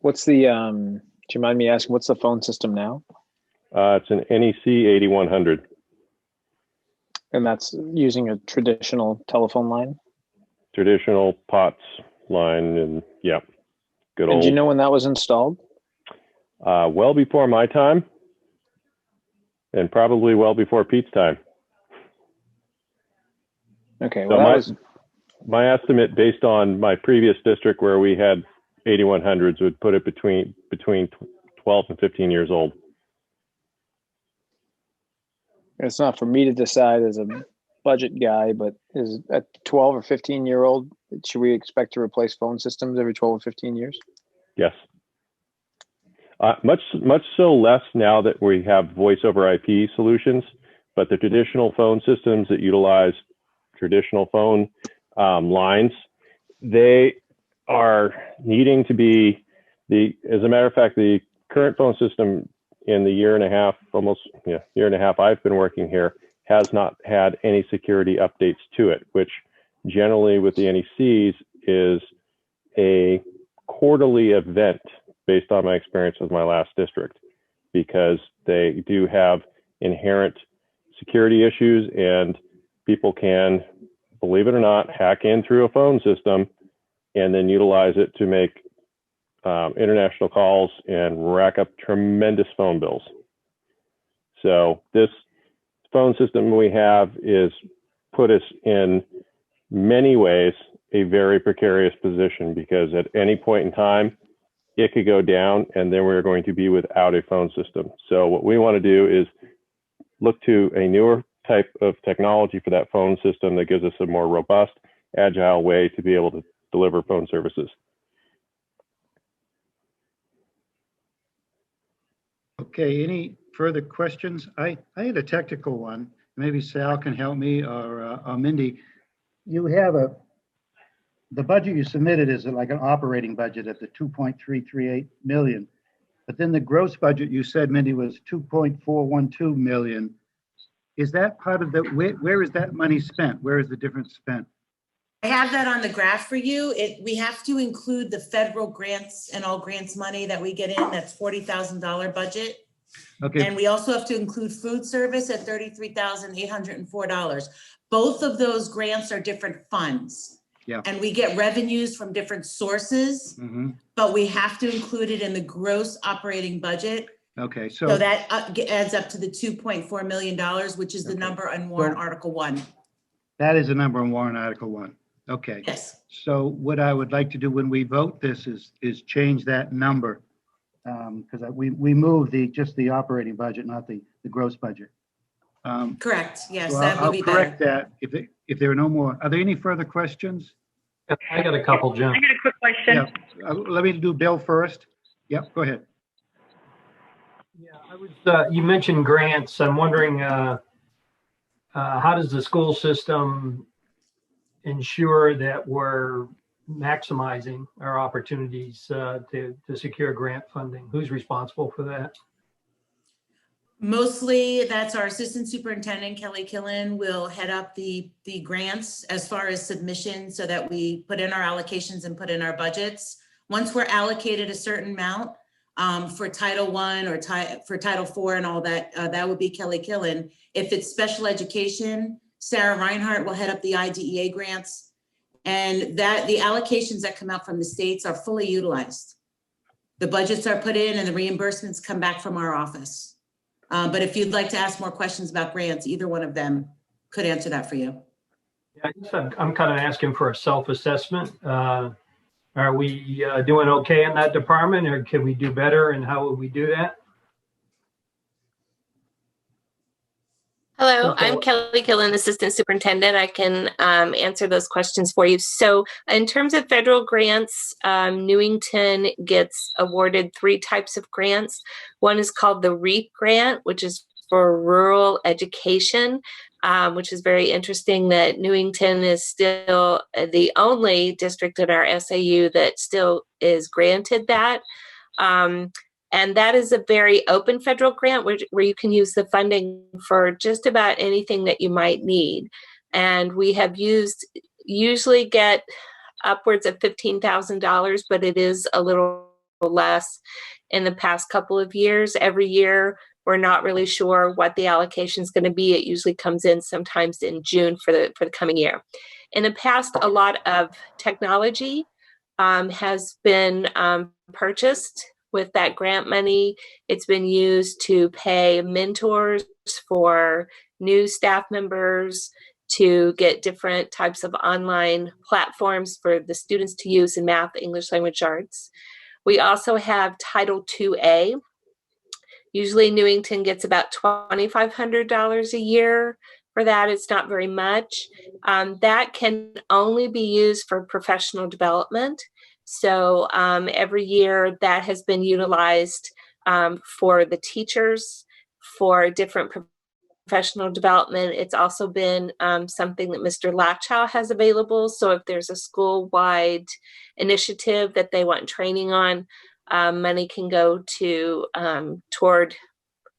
What's the, do you mind me asking, what's the phone system now? It's an NEC 8100. And that's using a traditional telephone line? Traditional POTS line, and yeah, good And old. do you know when that was installed? Well before my time, and probably well before Pete's time. Okay, So well, my estimate based on my previous district where we had 8100s would put it between 12 and 15 years old. it's not for me to decide as a budget guy, but is a 12 or 15-year-old, should we expect to replace phone systems every 12 or 15 years? Yes. Much so less now that we have voice over IP solutions, but the traditional phone systems that utilize traditional phone lines, they are needing to be as a matter of fact, the current phone system in the year and a half I've been working here has not had any security updates to it, which generally with the NECs is a quarterly event based on my experience with my last district, because they do have inherent security issues and people can, believe it or not, hack in through a phone system and then utilize it to make international calls and rack up tremendous phone bills. So this phone system we have is put us in many ways a very precarious position, because at any point in time, it could go down and then we're going to be without a phone system. So what we want to do is look to a newer type of technology for that phone system that gives us a more robust, agile way to be able to deliver phone services. Okay, any further questions? I had a technical one. Maybe Sal can help me, or Mindy. You have the budget you submitted is like an operating budget at the 2.338 million. But then the gross budget you said, Mindy, was 2.412 million. Is that part of the, where is that money spent? Where is the difference spent? I have that on the graph for you. We have to include the federal grants and all grants money that we get in, that's $40,000 budget. Okay. And we also have to include food service at $33,804. Both of those grants are different funds. Yeah. And we get revenues from different sources, but we have to include it in the gross operating budget. Okay, So that adds up to the $2.4 million, which is the number on warrant Article 1. That is the number on warrant Article 1. Okay. Yes. So what I would like to do when we vote this is change that number, because we moved just the operating budget, not the gross budget. Correct. Yes, So that would be better. I'll correct that if there are no more. Are there any further questions? I got a couple, Jim. I got a quick question. Yeah. Let me do Bill first. Yep, go ahead. Yeah, I was. You mentioned grants. I'm wondering how does the school system ensure that we're maximizing our opportunities to secure grant funding? Who's responsible for that? Mostly that's our assistant superintendent, Kelly Killen, will head up the grants as far as submission so that we put in our allocations and put in our budgets. Once we're allocated a certain amount for Title I or for Title IV and all that, that would be Kelly Killen. If it's special education, Sarah Reinhart will head up the IDEA grants, and that the allocations that come out from the states are fully utilized. The budgets are put in and the reimbursements come back from our office. But if you'd like to ask more questions about grants, either one of them could answer that for you. Yeah, I guess I'm kind of asking for a self-assessment. Are we doing okay in that department, or can we do better, and how would we do that? Hello, Okay. I'm Kelly Gillen, Assistant Superintendent. I can answer those questions for you. So in terms of federal grants, Newington gets awarded 3 types of grants. One is called the REAP grant, which is for rural education, which is very interesting that Newington is still the only district in our SAU that still is granted that. And that is a very open federal grant where you can use the funding for just about anything that you might need. And we have usually get upwards of $15,000, but it is a little less in the past couple of years. Every year, we're not really sure what the allocation is going to be. It usually comes in sometimes in June for the coming year. In the past, a lot of technology has been purchased with that grant money. It's been used to pay mentors for new staff members, to get different types of online platforms for the students to use in math, English language arts. We also have Title IIA. Usually Newington gets about $2,500 a year for that. It's not very much. That can only be used for professional development. So every year that has been utilized for the teachers, for different professional development. It's also been something that Mr. Latchow has available. So if there's a school-wide initiative that they want training on, money can go to toward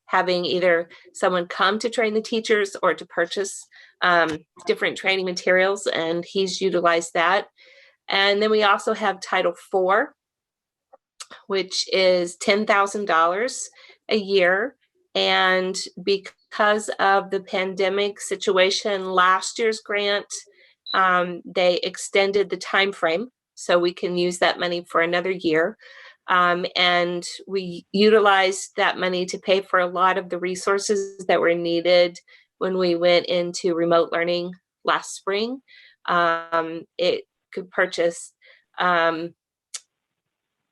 having either someone come to train the teachers or to purchase different training materials, and he's utilized that. And then we also have Title IV, which is $10,000 a year. And because of the pandemic situation, last year's grant, they extended the time frame so we can use that money for another year. And we utilized that money to pay for a lot of the resources that were needed when we went into remote learning last spring. It could purchase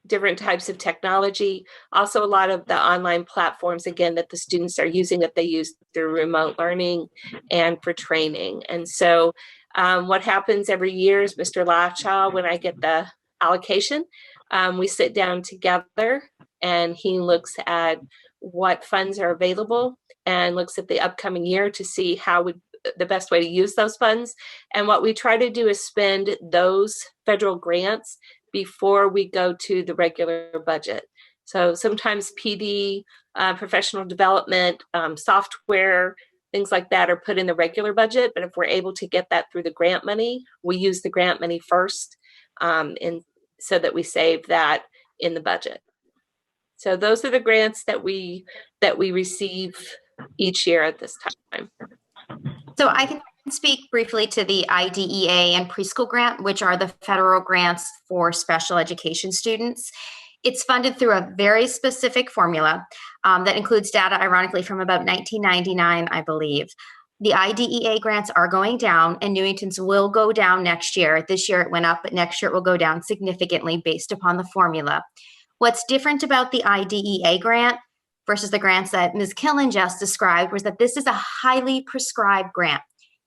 different types of technology, also a lot of the online platforms, again, that the students are using, that they use through remote learning and for training. And so what happens every year is Mr. Latchow, when I get the allocation, we sit down together and he looks at what funds are available and looks at the upcoming year to see how the best way to use those funds. And what we try to do is spend those federal grants before we go to the regular budget. So sometimes PD, professional development, software, things like that are put in the regular budget. But if we're able to get that through the grant money, we use the grant money first, and so that we save that in the budget. So those are the grants that we receive each year at this time. So I can speak briefly to the IDEA and preschool grant, which are the federal grants for special education students. It's funded through a very specific formula that includes data, ironically, from about 1999, I believe. The IDEA grants are going down, and Newington's will go down next year. This year it went up, but next year it will go down significantly based upon the formula. What's different about the IDEA grant versus the grants that Ms. Killen just described was that this is a highly prescribed grant.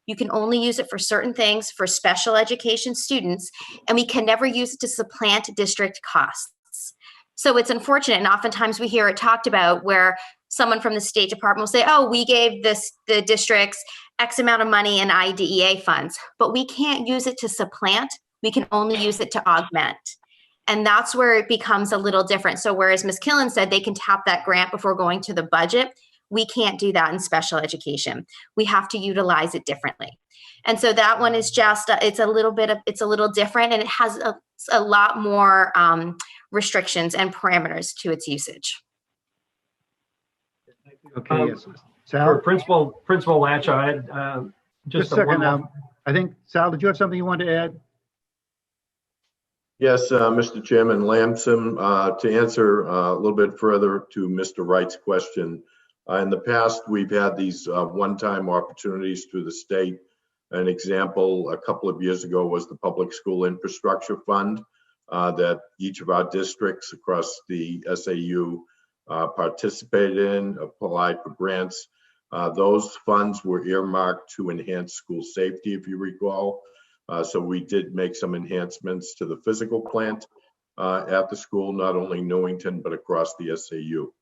You can only use it for certain things for special education students, and we can never use it to supplant district costs. So it's unfortunate, and oftentimes we hear it talked about where someone from the State Department will say, oh, we gave the districts X amount of money in IDEA funds, but we can't use it to supplant. We can only use it to augment. And that's where it becomes a little different. So whereas Ms. Killen said they can tap that grant before going to the budget, we can't do that in special education. We have to utilize it differently. And so that one is just, it's a little different, and it has a lot more restrictions and parameters to its usage. Okay, yes. For Sal? Principal Latchow, I had Just a second. I think, Sal, did you have something you wanted to add? Yes, Mr. Chairman, Lamson, to answer a little bit further to Mr. Wright's question. In the past, we've had these one-time opportunities through the state. An example a couple of years ago was the Public School Infrastructure Fund that each of our districts across the SAU participated in, applied for grants. Those funds were earmarked to enhance school safety, if you recall. So we did make some enhancements to the physical plant at the school, not only Newington, but across the SAU.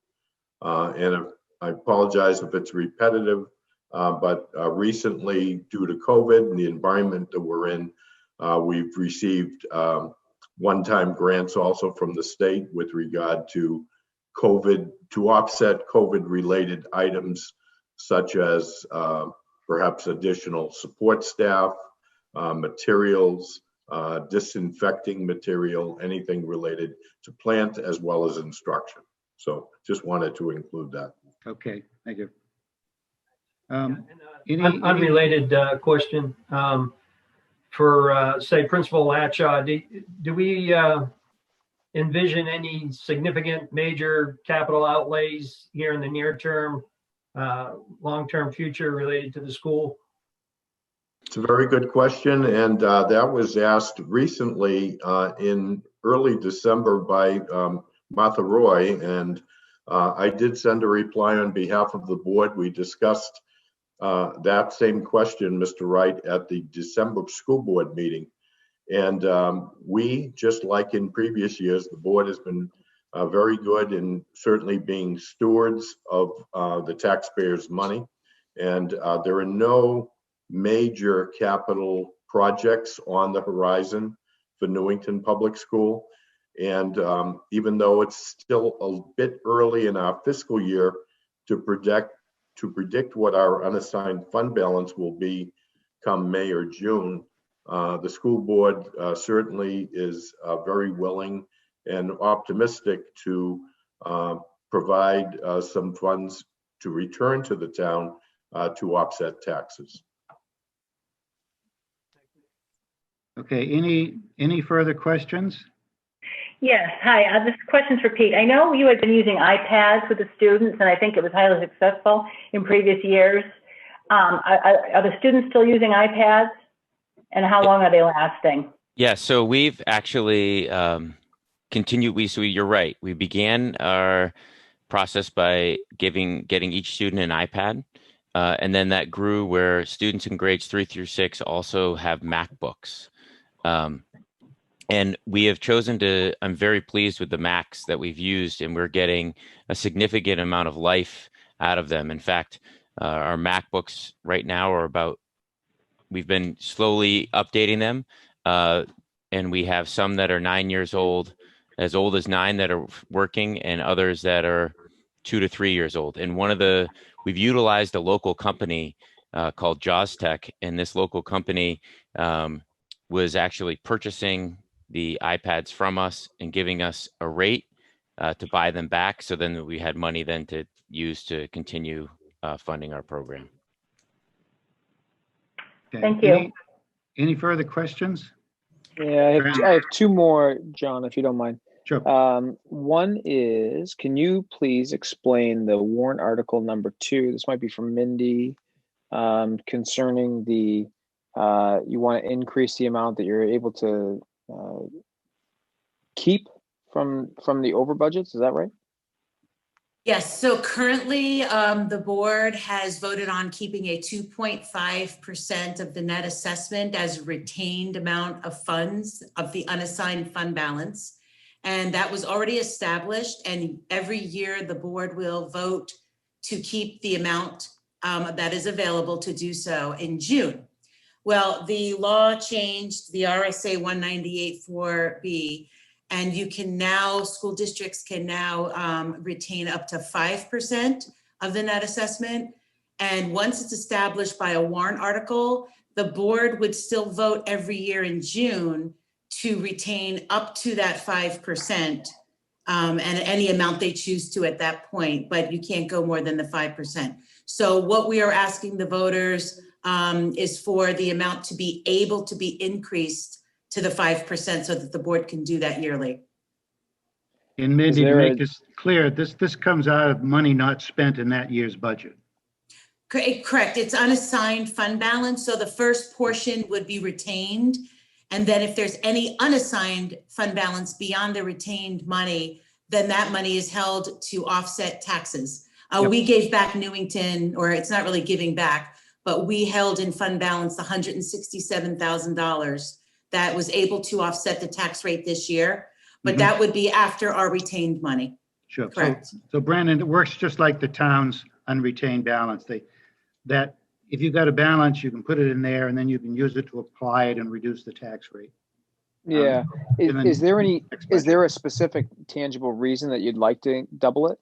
And I apologize if it's repetitive, but recently, due to COVID and the environment that we're in, we've received one-time grants also from the state with regard to COVID, to offset COVID-related items such as perhaps additional support staff, materials, disinfecting material, anything related to plant as well as instruction. So just wanted to include that. Okay, thank you. Unrelated question. For, say, Principal Latchaw, do we envision any significant major capital outlays here in the near term, long-term future related to the school? It's a very good question, and that was asked recently in early December by Martha Roy, and I did send a reply on behalf of the board. We discussed that same question, Mr. Wright, at the December school board meeting. And we, just like in previous years, the board has been very good in certainly being stewards of the taxpayers' money. And there are no major capital projects on the horizon for Newington Public School. And even though it's still a bit early in our fiscal year to predict what our unassigned fund balance will be come May or June, the school board certainly is very willing and optimistic to provide some funds to return to the town to offset taxes. Okay, any further questions? Yes, hi, this question's for Pete. I know you had been using iPads with the students, and I think it was highly successful in previous years. Are the students still using iPads? And how long are they lasting? Yeah, so we've actually continued. So you're right. We began our process by getting each student an iPad. And then that grew where students in grades 3 through 6 also have MacBooks. And we have chosen to, I'm very pleased with the Macs that we've used, and we're getting a significant amount of life out of them. In fact, our MacBooks right now are we've been slowly updating them. And we have some that are 9 years old as 9 that are working, and others that are 2 to 3 years old. And we've utilized a local company called Jaws Tech, and this local company was actually purchasing the iPads from us and giving us a rate to buy them back. So then we had money then to use to continue funding our program. Okay. Thank you. Any further questions? Yeah, I have two more, John, if you don't mind. Sure. One is, can you please explain the warrant article number 2? This might be from Mindy, concerning the you want to increase the amount that you're able to keep from the over budgets. Is that right? Yes, so currently the board has voted on keeping a 2.5% of the net assessment as retained amount of funds of the unassigned fund balance. And that was already established, and every year the board will vote to keep the amount that is available to do so in June. Well, the law changed, the RSA 198.4B, and you can now, school districts can now retain up to 5% of the net assessment. And once it's established by a warrant article, the board would still vote every year in June to retain up to that 5%, and any amount they choose to at that point, but you can't go more than the 5%. So what we are asking the voters is for the amount to be able to be increased to the 5% so that the board can do that yearly. And Mindy, to make this clear, this comes out of money not spent in that year's budget. Correct. It's unassigned fund balance. So the first portion would be retained. And then if there's any unassigned fund balance beyond the retained money, then that money is held to offset taxes. Yep. We gave back Newington, or it's not really giving back, but we held in fund balance $167,000 that was able to offset the tax rate this year. But that would be after our retained money. Sure. Correct. So Brandon, it works just like the town's unretained balance. That if you've got a balance, you can put it in there and then you can use it to apply it and reduce the tax rate. Yeah. And then Is there next is budget. there a specific tangible reason that you'd like to double it?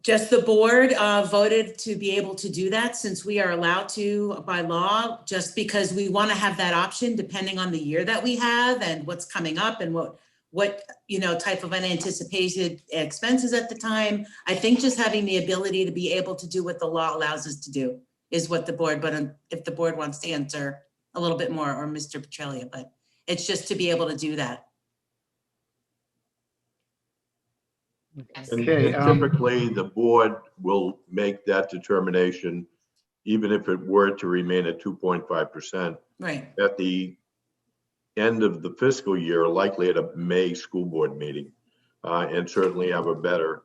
Just the board voted to be able to do that since we are allowed to by law, just because we want to have that option depending on the year that we have and what's coming up and what type of unanticipated expenses at the time. I think just having the ability to be able to do what the law allows us to do is what the board, but if the board wants to answer a little bit more, or Mr. Petralia, but it's just to be able to do that. And Okay, typically, the board will make that determination, even if it were to remain at 2.5%. Right. At the end of the fiscal year, likely at a May school board meeting, and certainly have a better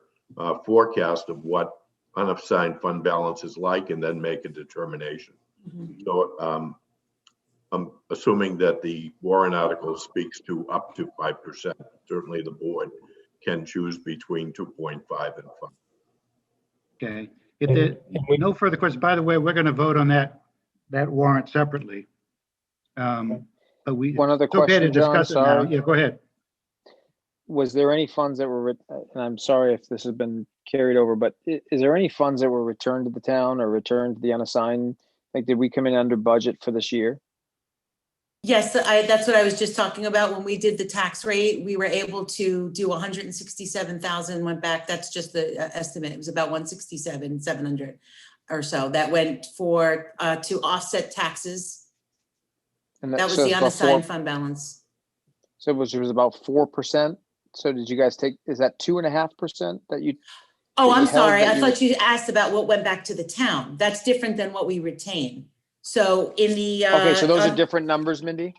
forecast of what unassigned fund balance is like, and then make a determination. So I'm assuming that the warrant article speaks to up to 5%. Certainly the board can choose between 2.5 and 5. Okay. If there no further questions, by the way, we're going to vote on that warrant separately. But One other it's okay to question, John, discuss it now. sorry. Yeah, go ahead. Was there any funds that were, and I'm sorry if this has been carried over, but is there any funds that were returned to the town or returned to the unassigned? Like, did we come in under budget for this year? Yes, that's what I was just talking about. When we did the tax rate, we were able to do 167,000 went back. That's just the estimate. It was about 167,700 or so that went for to offset taxes. And That was so the it's about unassigned fund balance. So it was about 4%. So did you guys take, is that 2.5% that you? Oh, that you I'm held sorry. that I thought you asked about what went back to the town. That's different than what we retain. So in the Okay, so those are different numbers, Mindy?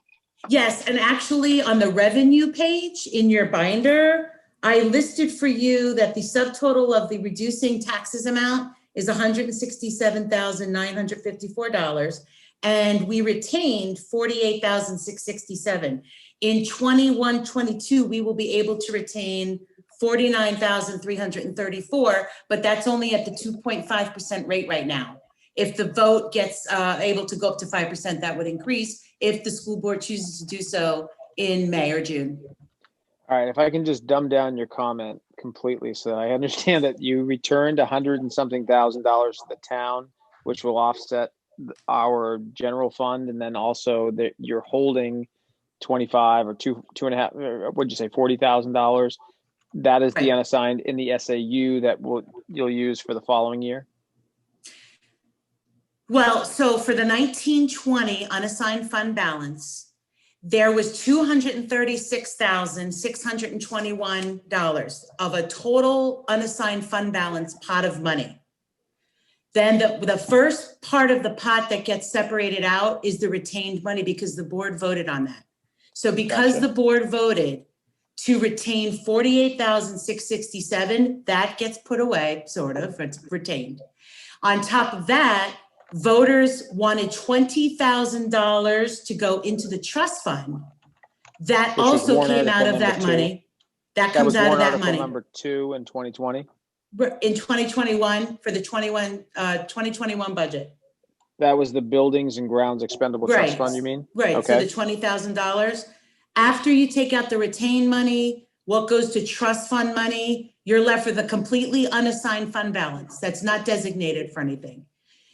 yes, and actually on the revenue page in your binder, I listed for you that the subtotal of the reducing taxes amount is $167,954, and we retained $48,667. In 21-22, we will be able to retain $49,334, but that's only at the 2.5% rate right now. If the vote gets able to go up to 5%, that would increase if the school board chooses to do so in May or June. All right, if I can just dumb down your comment completely so that I understand that you returned $100 and something thousand to the town, which will offset our general fund, and then also that you're holding 25 or two and a half, what'd you say, $40,000. That is the unassigned in the SAU that you'll use for the following year. Well, so for the 1920 unassigned fund balance, there was $236,621 of a total unassigned fund balance pot of money. Then the first part of the pot that gets separated out is the retained money because the board voted on that. So because the board voted to retain $48,667, that gets put away, sort of, it's retained. On top of that, voters wanted $20,000 to go into the trust fund. That also came out of that money. That comes out of that money. Number 2 in 2020. In 2021 for the 2021 budget. That was the buildings and grounds expendable trust fund, you mean? Right. Okay. So the $20,000. After you take out the retained money, what goes to trust fund money, you're left with a completely unassigned fund balance that's not designated for anything.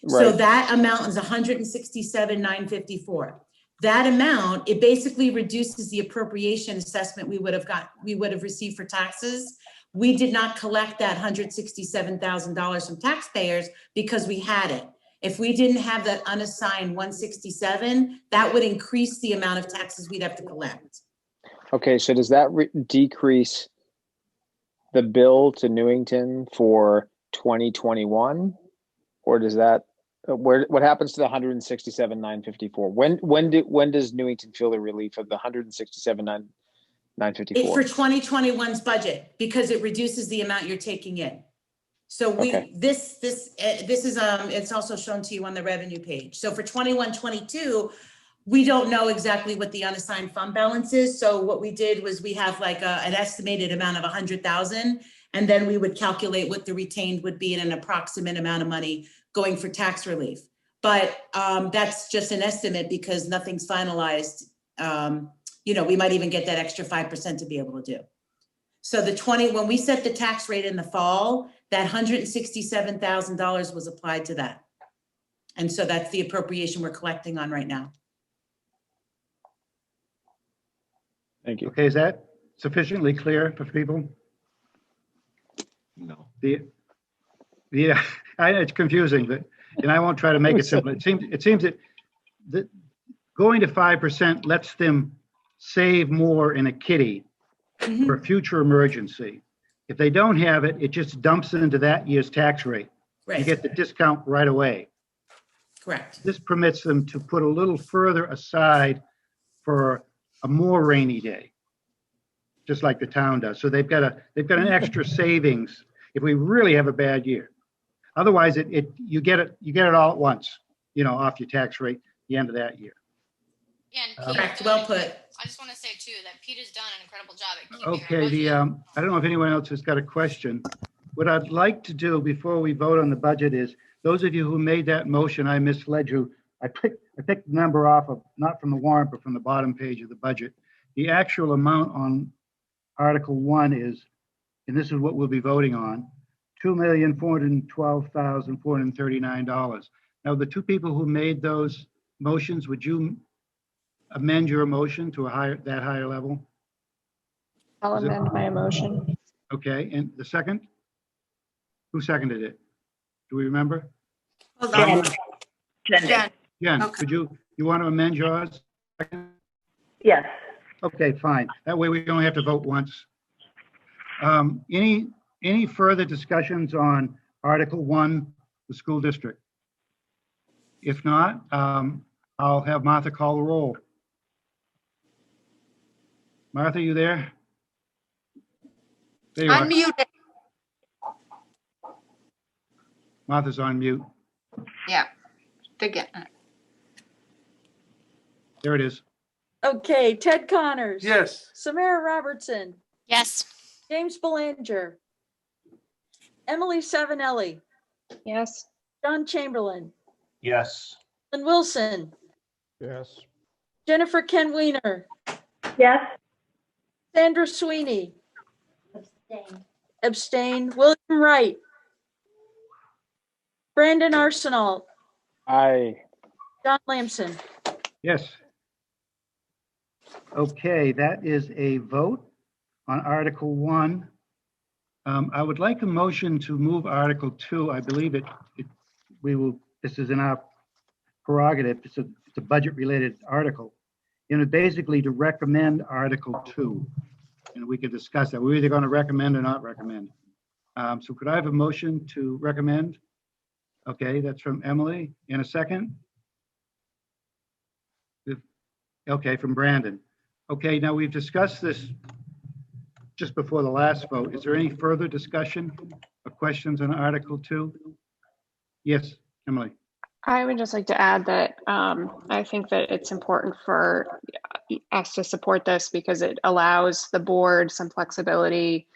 So that amount is $167,954. That amount, it basically reduces the appropriation assessment we would have received for taxes. We did not collect that $167,000 from taxpayers because we had it. If we didn't have that unassigned 167, that would increase the amount of taxes we'd have to collect. Okay, so does that decrease the bill to Newington for 2021, or does that what happens to the 167,954? When does Newington feel the relief of the 167,954 954. For 2021's budget, because it reduces the amount you're taking in. So Okay. this is, it's also shown to you on the revenue page. So for 21-22, we don't know exactly what the unassigned fund balance is. So what we did was we have like an estimated amount of 100,000, and then we would calculate what the retained would be in an approximate amount of money going for tax relief. But that's just an estimate because nothing's finalized. We might even get that extra 5% to be able to do. So when we set the tax rate in the fall, that $167,000 was applied to that. And so that's the appropriation we're collecting on right now. Thank you. Okay, is that sufficiently clear for people? No. It's confusing, but, and I won't try to make it simple. It seems that going to 5% lets them save more in a kitty for a future emergency. If they don't have it, it just dumps it into that year's tax rate. Right. You get the discount right away. Correct. This permits them to put a little further aside for a more rainy day, just like the town does. So they've got an extra savings if we really have a bad year. Otherwise, you get it all at once, off your tax rate the end of that year. And Correct. Well put. I just want to say too that Pete has done an incredible job at keeping our Okay, budget. I don't know if anyone else has got a question. What I'd like to do before we vote on the budget is, those of you who made that motion, I misled you. I picked the number off of, not from the warrant, but from the bottom page of the budget. The actual amount on Article 1 is, and this is what we'll be voting on, $2,412,439. Now, the two people who made those motions, would you amend your motion to that higher level? I'll amend my motion. Okay, and the second? Who seconded it? Do we remember? Hold Jen. on. Jen. Jen, Okay. could you want to amend yours? Yes. Okay, fine. That way we don't have to vote once. Any further discussions on Article 1, the school district? If not, I'll have Martha call the roll. Martha, you there? There you are. Unmuted. Martha's on mute. Yeah. Again. There it is. Okay, Ted Connors. Yes. Samara Robertson, Yes. James Belanger, Emily Savinelli, Yes. John Chamberlain, Yes. Lynn Wilson, Yes. Jennifer Ken Weiner, Yes. Sandra Sweeney, Abstain. abstain, William Wright, Brandon Arsenal, Aye. John Lamson. Yes. Okay, that is a vote on Article 1. I would like a motion to move Article 2. I believe this is in our prerogative. It's a budget-related article. Basically to recommend Article 2. And we could discuss that. We're either going to recommend or not recommend. So could I have a motion to recommend? Okay, that's from Emily. In a second? Okay, from Brandon. Okay, now we've discussed this just before the last vote. Is there any further discussion or questions on Article 2? Yes, Emily. I would just like to add that I think that it's important for us to support this because it allows the board some flexibility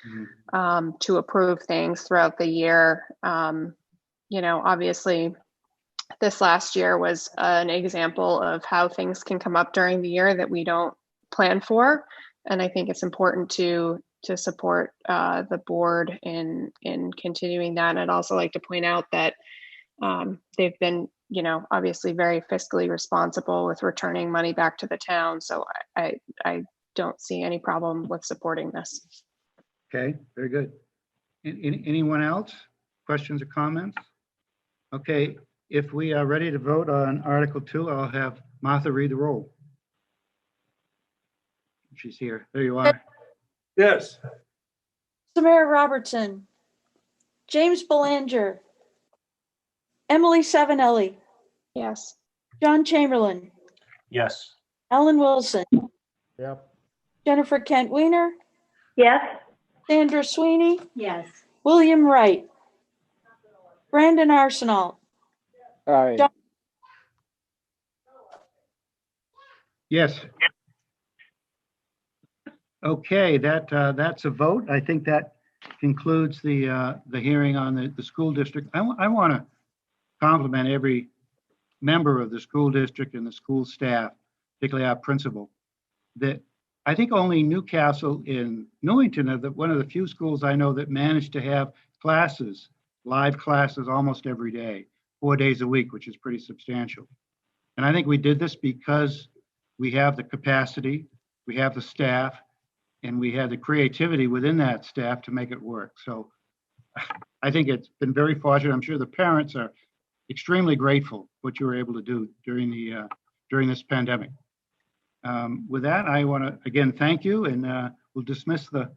to approve things throughout the year. Obviously, this last year was an example of how things can come up during the year that we don't plan for. And I think it's important to support the board in continuing that. And I'd also like to point out that they've been, obviously very fiscally responsible with returning money back to the town. So I don't see any problem with supporting this. Okay, very good. Anyone else? Questions or comments? Okay, if we are ready to vote on Article 2, I'll have Martha read the roll. She's here. There you are. Yes. Samara Robertson, James Belanger, Emily Savinelli, Yes. John Chamberlain, Yes. Alan Wilson, Yep. Jennifer Kent Weiner, Yes? Sandra Sweeney, Yes. William Wright, Brandon Arsenal, Aye. John- Yes. Okay, that's a vote. I think that concludes the hearing on the school district. I want to compliment every member of the school district and the school staff, particularly our principal, that I think only Newcastle in Newington are one of the few schools I know that managed to have classes, live classes almost every day, 4 days a week, which is pretty substantial. And I think we did this because we have the capacity, we have the staff, and we have the creativity within that staff to make it work. So I think it's been very fortunate. I'm sure the parents are extremely grateful what you were able to do during this pandemic. With that, I want to again thank you, and we'll dismiss the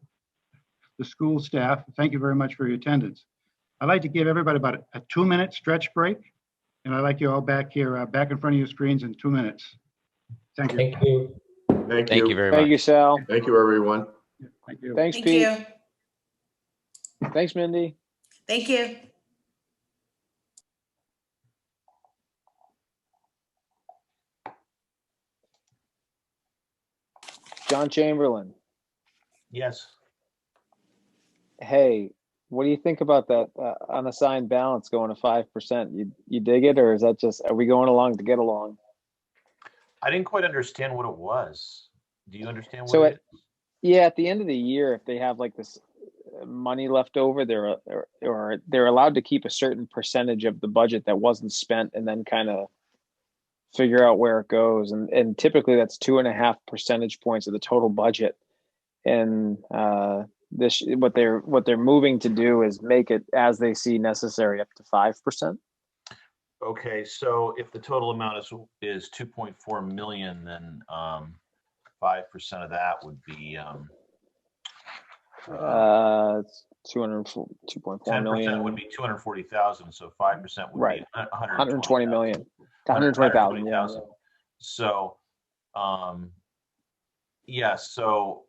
school staff. Thank you very much for your attendance. I'd like to give everybody about a 2-minute stretch break, and I'd like you all back here, back in front of your screens in 2 minutes. Thank you. Thank you. Thank Thank you you. very much. Thank you, Sal. Thank you, everyone. Thank you. Thanks, Thank Pete. you. Thanks, Mindy. Thank you. John Chamberlain. Yes. Hey, what do you think about that unassigned balance going to 5%? You dig it, or is that just, are we going along to get along? I didn't quite understand what it was. Do you understand what So it is? Yeah, at the end of the year, if they have like this money left over, they're allowed to keep a certain percentage of the budget that wasn't spent, and then kind of figure out where it goes. And typically that's 2.5 percentage points of the total budget. And what they're moving to do is make it as they see necessary up to 5%. Okay, so if the total amount is 2.4 million, then 5% of that would be It's 2.4 10% million. would be 240,000. So 5% would Right. be 120 million. 120,000. Yeah. So, yeah. So,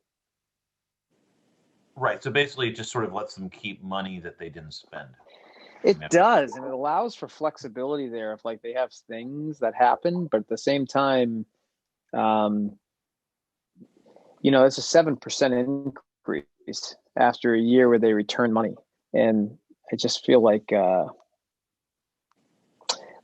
right. So basically, it just sort of lets them keep money that they didn't spend. It does, and it allows for flexibility there if like they have things that happen, but at the same time, it's a 7% increase after a year where they return money. And I just feel like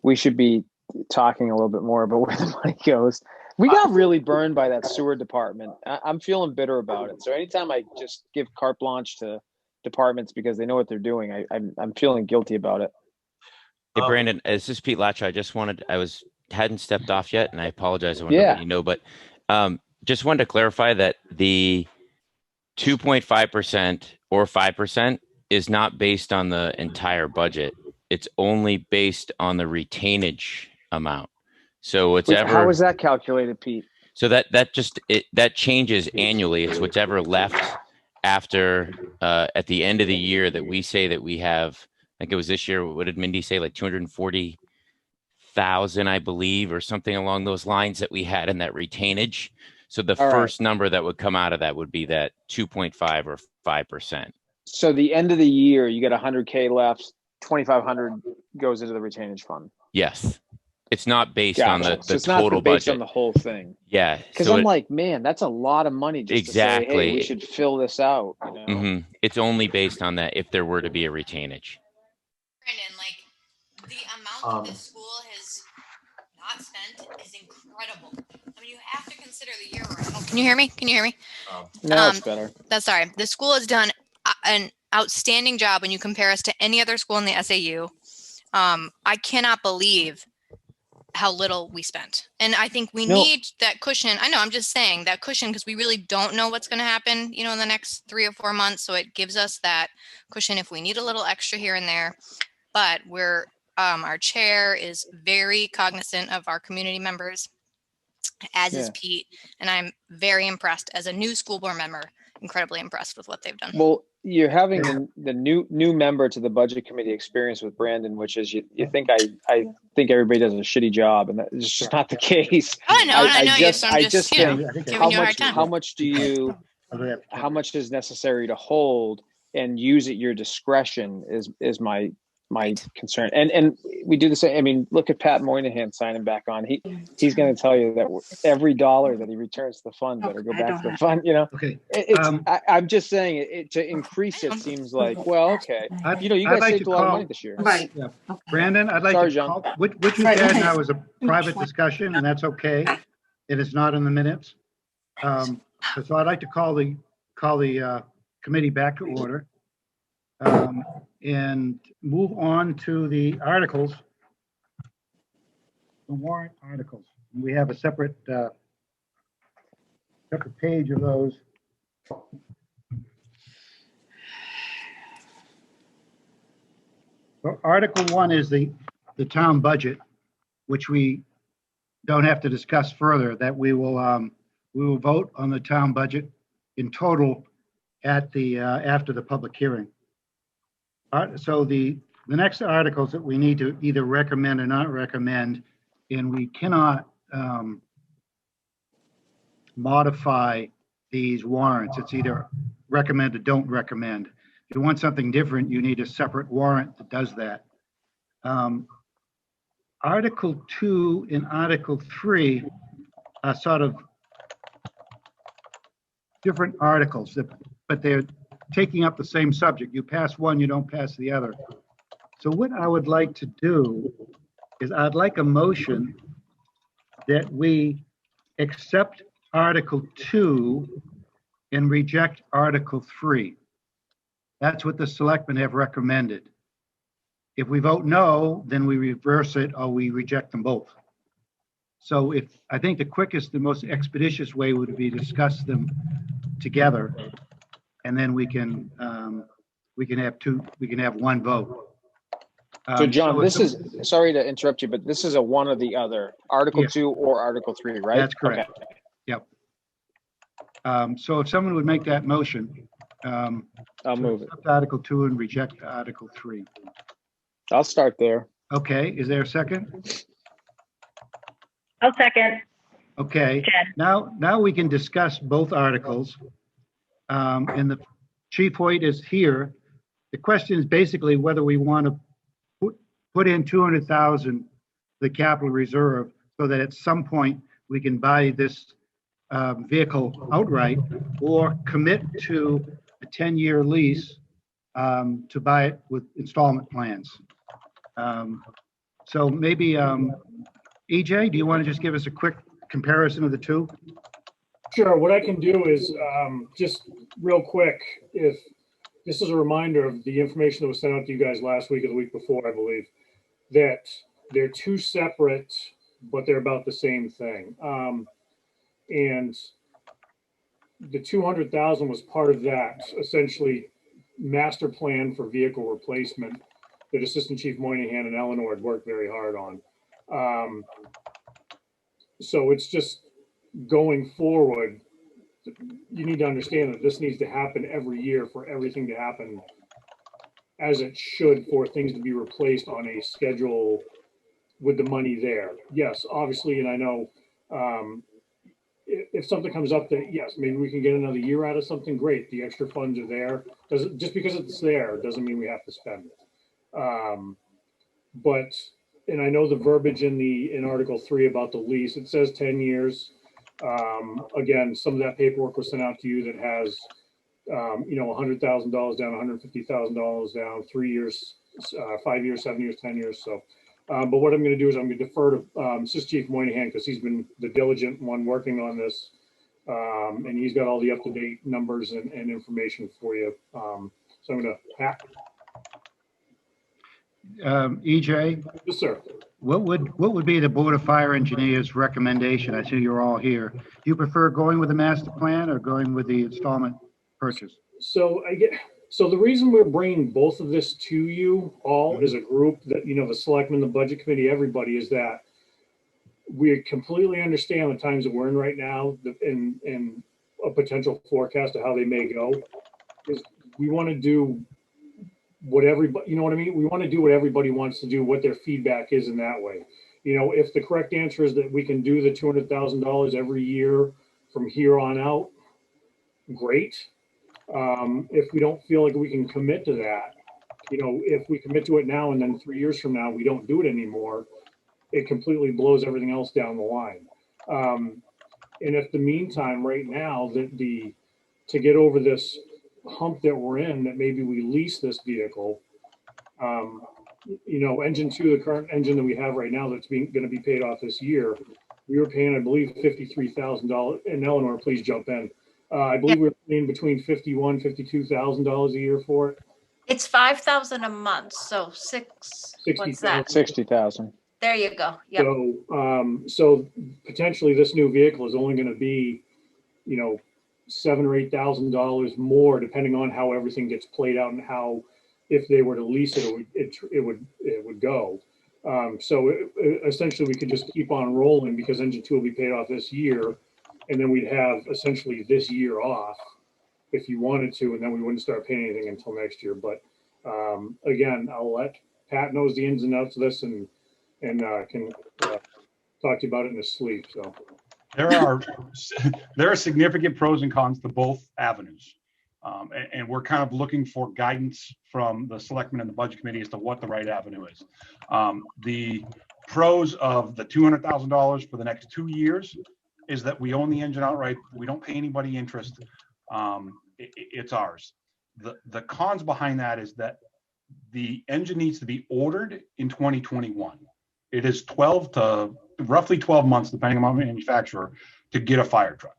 we should be talking a little bit more about where the money goes. We got really burned by that sewer department. I'm feeling bitter about it. So anytime I just give carte blanche to departments because they know what they're doing, I'm feeling guilty about it. Hey, Brandon, this is Pete Latch. hadn't stepped off yet, and I apologize. I wanted to let you know, but just wanted to clarify that the 2.5% or 5% is not based on the entire budget. It's only based on the retainage amount. So whatever. How is that calculated, Pete? So that changes annually. It's whatever left after at the end of the year that we say that we have. I think it was this year. What did Mindy say? Like 240,000, I believe, or something along those lines that we had in that retainage. So the first number that would come out of that would be that 2.5 or 5%. So the end of the year, you get 100K left, 2,500 goes into the retainage fund. Yes. It's not based on the so it's total not based budget. on the whole thing. Yeah. Because I'm like, man, that's a lot of money just to say, hey, we should fill this out. It's only based on that if there were to be a retainage. Brandon, like the amount that this school has not spent is incredible. I mean, you have to consider the year round. Can you hear me? No, it's better. That's sorry. The school has done an outstanding job when you compare us to any other school in the SAU. I cannot believe how little we spent. And I think we need that cushion. I know, I'm just saying that cushion because we really don't know what's going to happen, in the next 3 or 4 months. So it gives us that cushion if we need a little extra here and there. But our chair is very cognizant of our community members, as is Pete. And I'm very impressed as a new school board member incredibly impressed with what they've done. Well, you're having the new member to the budget committee experience with Brandon, which is you think I think everybody does a shitty job, and that's just not the case. I know, and I know you, so I'm I just, just you know, think giving you a hard time. how much do you how much is necessary to hold and use at your discretion is my concern. And we do the same. I mean, look at Pat Moynihan signing back on. He's going to tell you that every dollar that he returns to the fund better go back to the fund. You know, Okay. I'm just saying to increase it seems like, well, okay. You know, you I'd guys like saved to a lot of call- money this year. Right. Yeah. Brandon, I'd like Sorry, to John. call, what you said now is a private discussion, and that's okay. It is not in the minutes. So I'd like to call the committee back to order and move on to the articles, the warrant articles. We have a separate page of those. So Article 1 is the town budget, which we don't have to discuss further, that we will vote on the town budget in total at the after the public hearing. So the next articles that we need to either recommend or not recommend, and we cannot modify these warrants. It's either recommend or don't recommend. If you want something different, you need a separate warrant that does that. Article 2 and Article 3 are sort of different articles, but they're taking up the same subject. You pass one, you don't pass the other. So what I would like to do is I'd like a motion that we accept Article 2 and reject Article 3. That's what the selectmen have recommended. If we vote no, then we reverse it or we reject them both. So I think the quickest, the most expeditious way would be to discuss them together, and then we can have one vote. So John, this is, sorry to interrupt you, but this is a one or the other, Article 2 or Article 3, right? That's correct. Okay. Yep. So if someone would make that motion. I'll move it. Accept Article 2 and reject Article 3. I'll start there. Okay, is there a second? I'll second. Okay, Jen. now we can discuss both articles. And the Chief Hoyt is here. The question is basically whether we want to put in 200,000 the capital reserve so that at some point we can buy this vehicle outright, or commit to a 10-year lease to buy it with installment plans. So maybe, EJ, do you want to just give us a quick comparison of the two? Sure. What I can do is just real quick, if this is a reminder of the information that was sent out to you guys last week or the week before, I believe, that they're two separate, but they're about the same thing. And the 200,000 was part of that, essentially master plan for vehicle replacement that Assistant Chief Moynihan and Eleanor had worked very hard on. So it's just going forward, you need to understand that this needs to happen every year for everything to happen as it should, for things to be replaced on a schedule with the money there. Yes, obviously, and I know if something comes up that, yes, maybe we can get another year out of something, great. The extra funds are there. Just because it's there doesn't mean we have to spend it. But, and I know the verbiage in Article 3 about the lease, it says 10 years. Again, some of that paperwork was sent out to you that has, $100,000 down, $150,000 down, 3 years, 5 years, 7 years, 10 years. So, but what I'm going to do is I'm going to defer to Assistant Chief Moynihan, because he's been the diligent one working on this. And he's got all the up-to-date numbers and information for you. So I'm going to EJ? Yes, sir. What would be the Board of Fire Engineers' recommendation? I see you're all here. Do you prefer going with the master plan or going with the installment purchase? So the reason we're bringing both of this to you all as a group, that, the selectmen, the budget committee, everybody, is that we completely understand the times that we're in right now, and a potential forecast of how they may go, is we want to do what everybody, you know what I mean? We want to do what everybody wants to do, what their feedback is in that way. You know, if the correct answer is that we can do the $200,000 every year from here on out, great. If we don't feel like we can commit to that, you know, if we commit to it now and then 3 years from now, we don't do it anymore, it completely blows everything else down the line. And if the meantime, right now, to get over this hump that we're in, that maybe we lease this vehicle, you know, engine 2, the current engine that we have right now that's going to be paid off this year, we were paying, I believe, $53,000. And Eleanor, please jump in. I believe we were paying between $51,000, $52,000 a year for it. It's 5,000 a month, so what's that? 60,000. There you go. Yep. So, so potentially this new vehicle is only going to be, you know, $7,000 or $8,000 more, depending on how everything gets played out and how, if they were to lease it, it would go. So essentially, we could just keep on rolling because engine 2 will be paid off this year, and then we'd have essentially this year off if you wanted to, and then we wouldn't start paying anything until next year. But again, I'll let Pat knows the ins and outs of this and can talk to you about it in his sleep. So there are significant pros and cons to both avenues. And we're kind of looking for guidance from the selectmen and the budget committee as to what the right avenue is. The pros of the $200,000 for the next 2 years is that we own the engine outright. We don't pay anybody interest. It's ours. The cons behind that is that the engine needs to be ordered in 2021. It is roughly 12 months, depending on the manufacturer, to get a fire truck.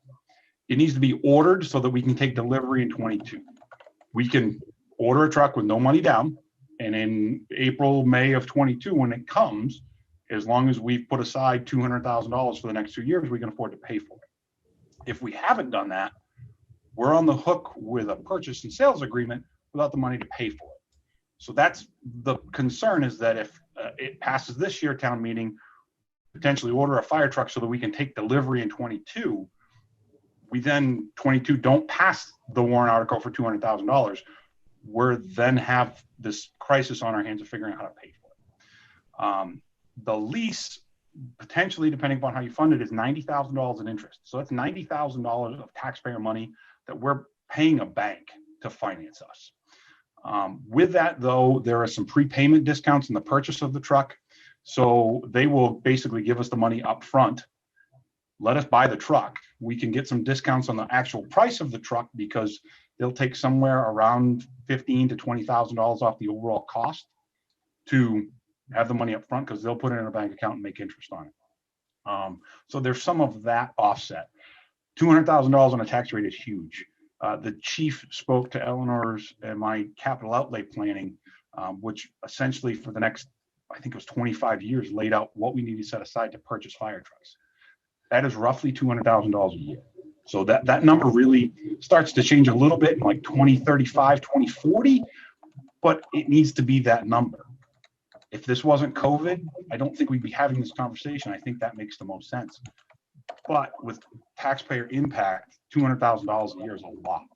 It needs to be ordered so that we can take delivery in 22. We can order a truck with no money down, and in April, May of 22, when it comes, as long as we've put aside $200,000 for the next 2 years, we can afford to pay for it. If we haven't done that, we're on the hook with a purchase and sales agreement without the money to pay for it. So that's the concern, is that if it passes this year town meeting, potentially order a fire truck so that we can take delivery in 22, we then 22 don't pass the warrant article for $200,000. We're then have this crisis on our hands of figuring out how to pay for it. The lease, potentially, depending upon how you fund it, is $90,000 in interest. So that's $90,000 of taxpayer money that we're paying a bank to finance us. With that, though, there are some prepayment discounts in the purchase of the truck. So they will basically give us the money up front, let us buy the truck. We can get some discounts on the actual price of the truck because they'll take somewhere around $15,000 to $20,000 off the overall cost to have the money up front, because they'll put it in a bank account and make interest on it. So there's some of that offset. $200,000 on a tax rate is huge. The chief spoke to Eleanor's and my capital outlay planning, which essentially for the next, I think it was 25 years, laid out what we need to set aside to purchase fire trucks. That is roughly $200,000 a year. So that number really starts to change a little bit in like 2035, 2040, but it needs to be that number. If this wasn't COVID, I don't think we'd be having this conversation. I think that makes the most sense. But with taxpayer impact, $200,000 a year is a lot.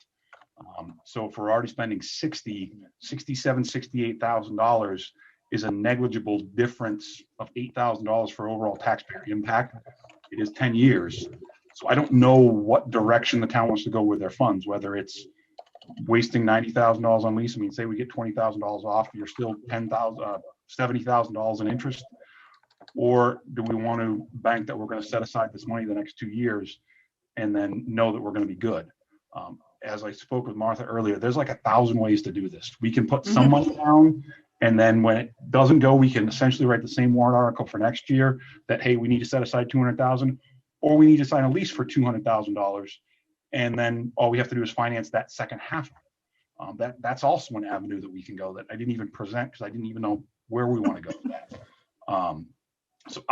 So if we're already spending $68,000 is a negligible difference of $8,000 for overall taxpayer impact. It is 10 years. So I don't know what direction the town wants to go with their funds, whether it's wasting $90,000 on lease. I mean, say we get $20,000 off, you're still $70,000 in interest. Or do we want to bank that we're going to set aside this money the next 2 years and then know that we're going to be good? As I spoke with Martha earlier, there's like 1,000 ways to do this. We can put some money down, and then when it doesn't go, we can essentially write the same warrant article for next year that, hey, we need to set aside $200,000, or we need to sign a lease for $200,000, and then all we have to do is finance that second half. That's also an avenue that we can go that I didn't even present because I didn't even know where we want to go. So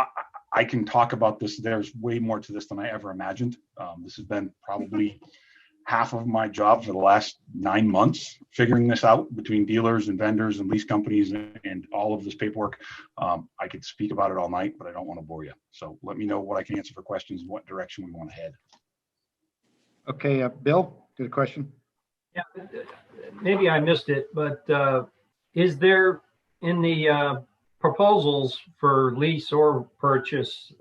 I can talk about this. There's way more to this than I ever imagined. This has been probably half of my job for the last 9 months, figuring this out between dealers and vendors and lease companies and all of this paperwork. I could speak about it all night, but I don't want to bore you. So let me know what I can answer for questions and what direction we want to head. Okay, Bill, got a question? Yeah, maybe I missed it, but is there in the proposals for lease or purchase,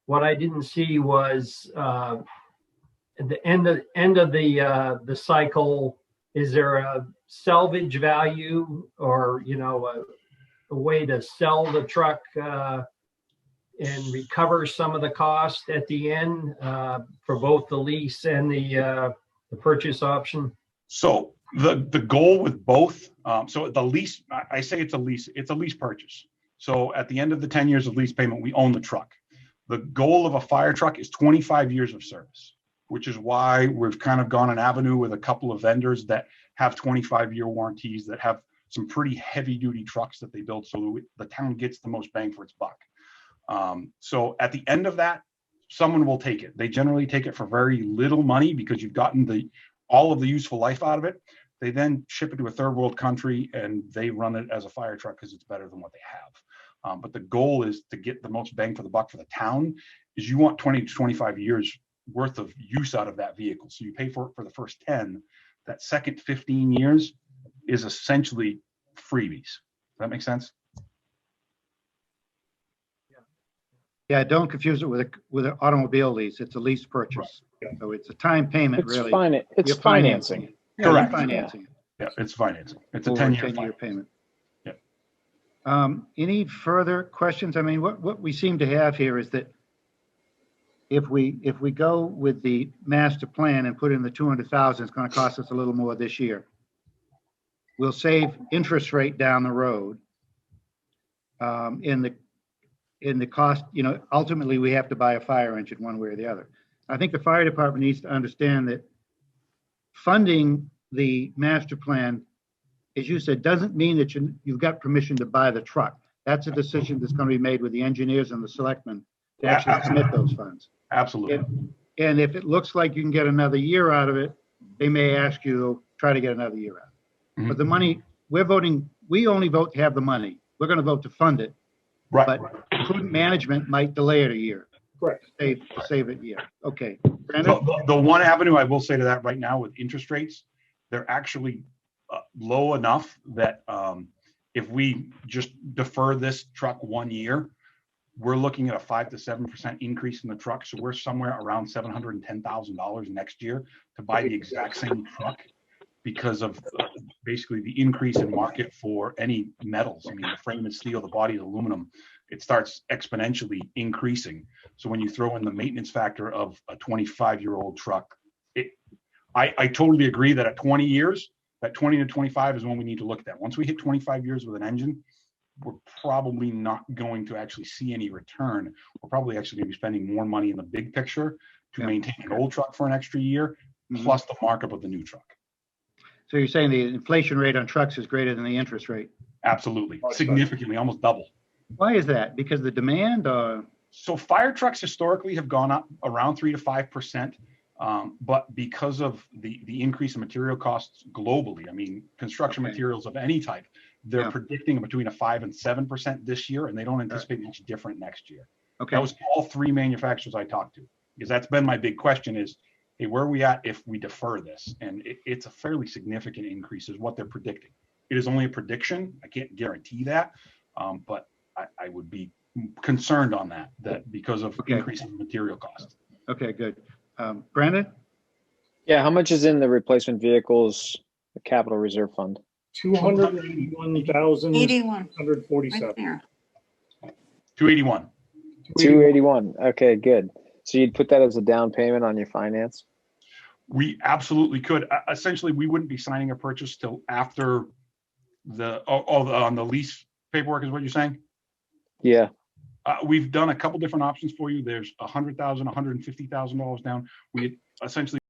what I didn't see was at the end of the cycle, is there a salvage value or, you know, a way to sell the truck and recover some of the cost at the end for both the lease and the purchase option? So the goal with both, so the lease, I say it's a lease purchase. So at the end of the 10 years of lease payment, we own the truck. The goal of a fire truck is 25 years of service, which is why we've kind of gone an avenue with a couple of vendors that have 25-year warranties, that have some pretty heavy duty trucks that they build, so the town gets the most bang for its buck. So at the end of that, someone will take it. They generally take it for very little money because you've gotten all of the useful life out of it. They then ship it to a third world country and they run it as a fire truck because it's better than what they have. But the goal is to get the most bang for the buck for the town. Is you want 20 to 25 years worth of use out of that vehicle. So you pay for it for the first 10. That second 15 years is essentially freebies. Does that make sense? Yeah, don't confuse it with an automobile lease. It's a lease purchase. So it's a time payment, It's really. it's You're financing. it. Yeah, you're Correct. financing it. Yeah, it's financing. It's a Over 10-year payment. Yeah. Any further questions? I mean, what we seem to have here is that if we go with the master plan and put in the 200,000, it's going to cost us a little more this year. We'll save interest rate down the road. In the cost, you know, ultimately we have to buy a fire engine one way or the other. I think the fire department needs to understand that funding the master plan, as you said, doesn't mean that you've got permission to buy the truck. That's a decision that's going to be made with the engineers and the selectmen to actually commit those funds. Absolutely. And if it looks like you can get another year out of it, they may ask you to try to get another year out. Mm-hmm. But the money, we only vote to have the money. We're going to vote to fund it. Right. But prudent management might delay it a year. Correct. Save it a year. Okay. So the one avenue I will say to that right now with interest rates, they're actually low enough that if we just defer this truck 1 year, we're looking at a 5 to 7% increase in the truck. So we're somewhere around $710,000 next year to buy the exact same truck because of basically the increase in market for any metals. I mean, the frame is steel, the body is aluminum. It starts exponentially increasing. So when you throw in the maintenance factor of a 25-year-old truck, I totally agree that at 20 years, that 20 to 25 is when we need to look at that. Once we hit 25 years with an engine, we're probably not going to actually see any return. We're probably actually going to be spending more money in the big picture to maintain an old truck for an extra year, plus the markup of the new truck. So you're saying the inflation rate on trucks is greater than the interest rate? Absolutely, significantly, almost double. Why is that? Because the demand? So fire trucks historically have gone up around 3 to 5%, but because of the increase in material costs globally, I mean, construction materials of any type, they're predicting between a 5 and 7% this year, and they don't anticipate much different next year. Okay. That was all three manufacturers I talked to, because that's been my big question is, hey, where are we at if we defer this? And it's a fairly significant increase is what they're predicting. It is only a prediction. I can't guarantee that, but I would be concerned on that because of increase in material costs. Okay, good. Brandon? Yeah, how much is in the replacement vehicles, the capital reserve fund? 281,147. 281. 281. Okay, good. So you'd put that as a down payment on your finance? We absolutely could. Essentially, we wouldn't be signing a purchase till after on the lease paperwork is what you're saying? Yeah. We've done a couple different options for you. There's $100,000, $150,000 down. We essentially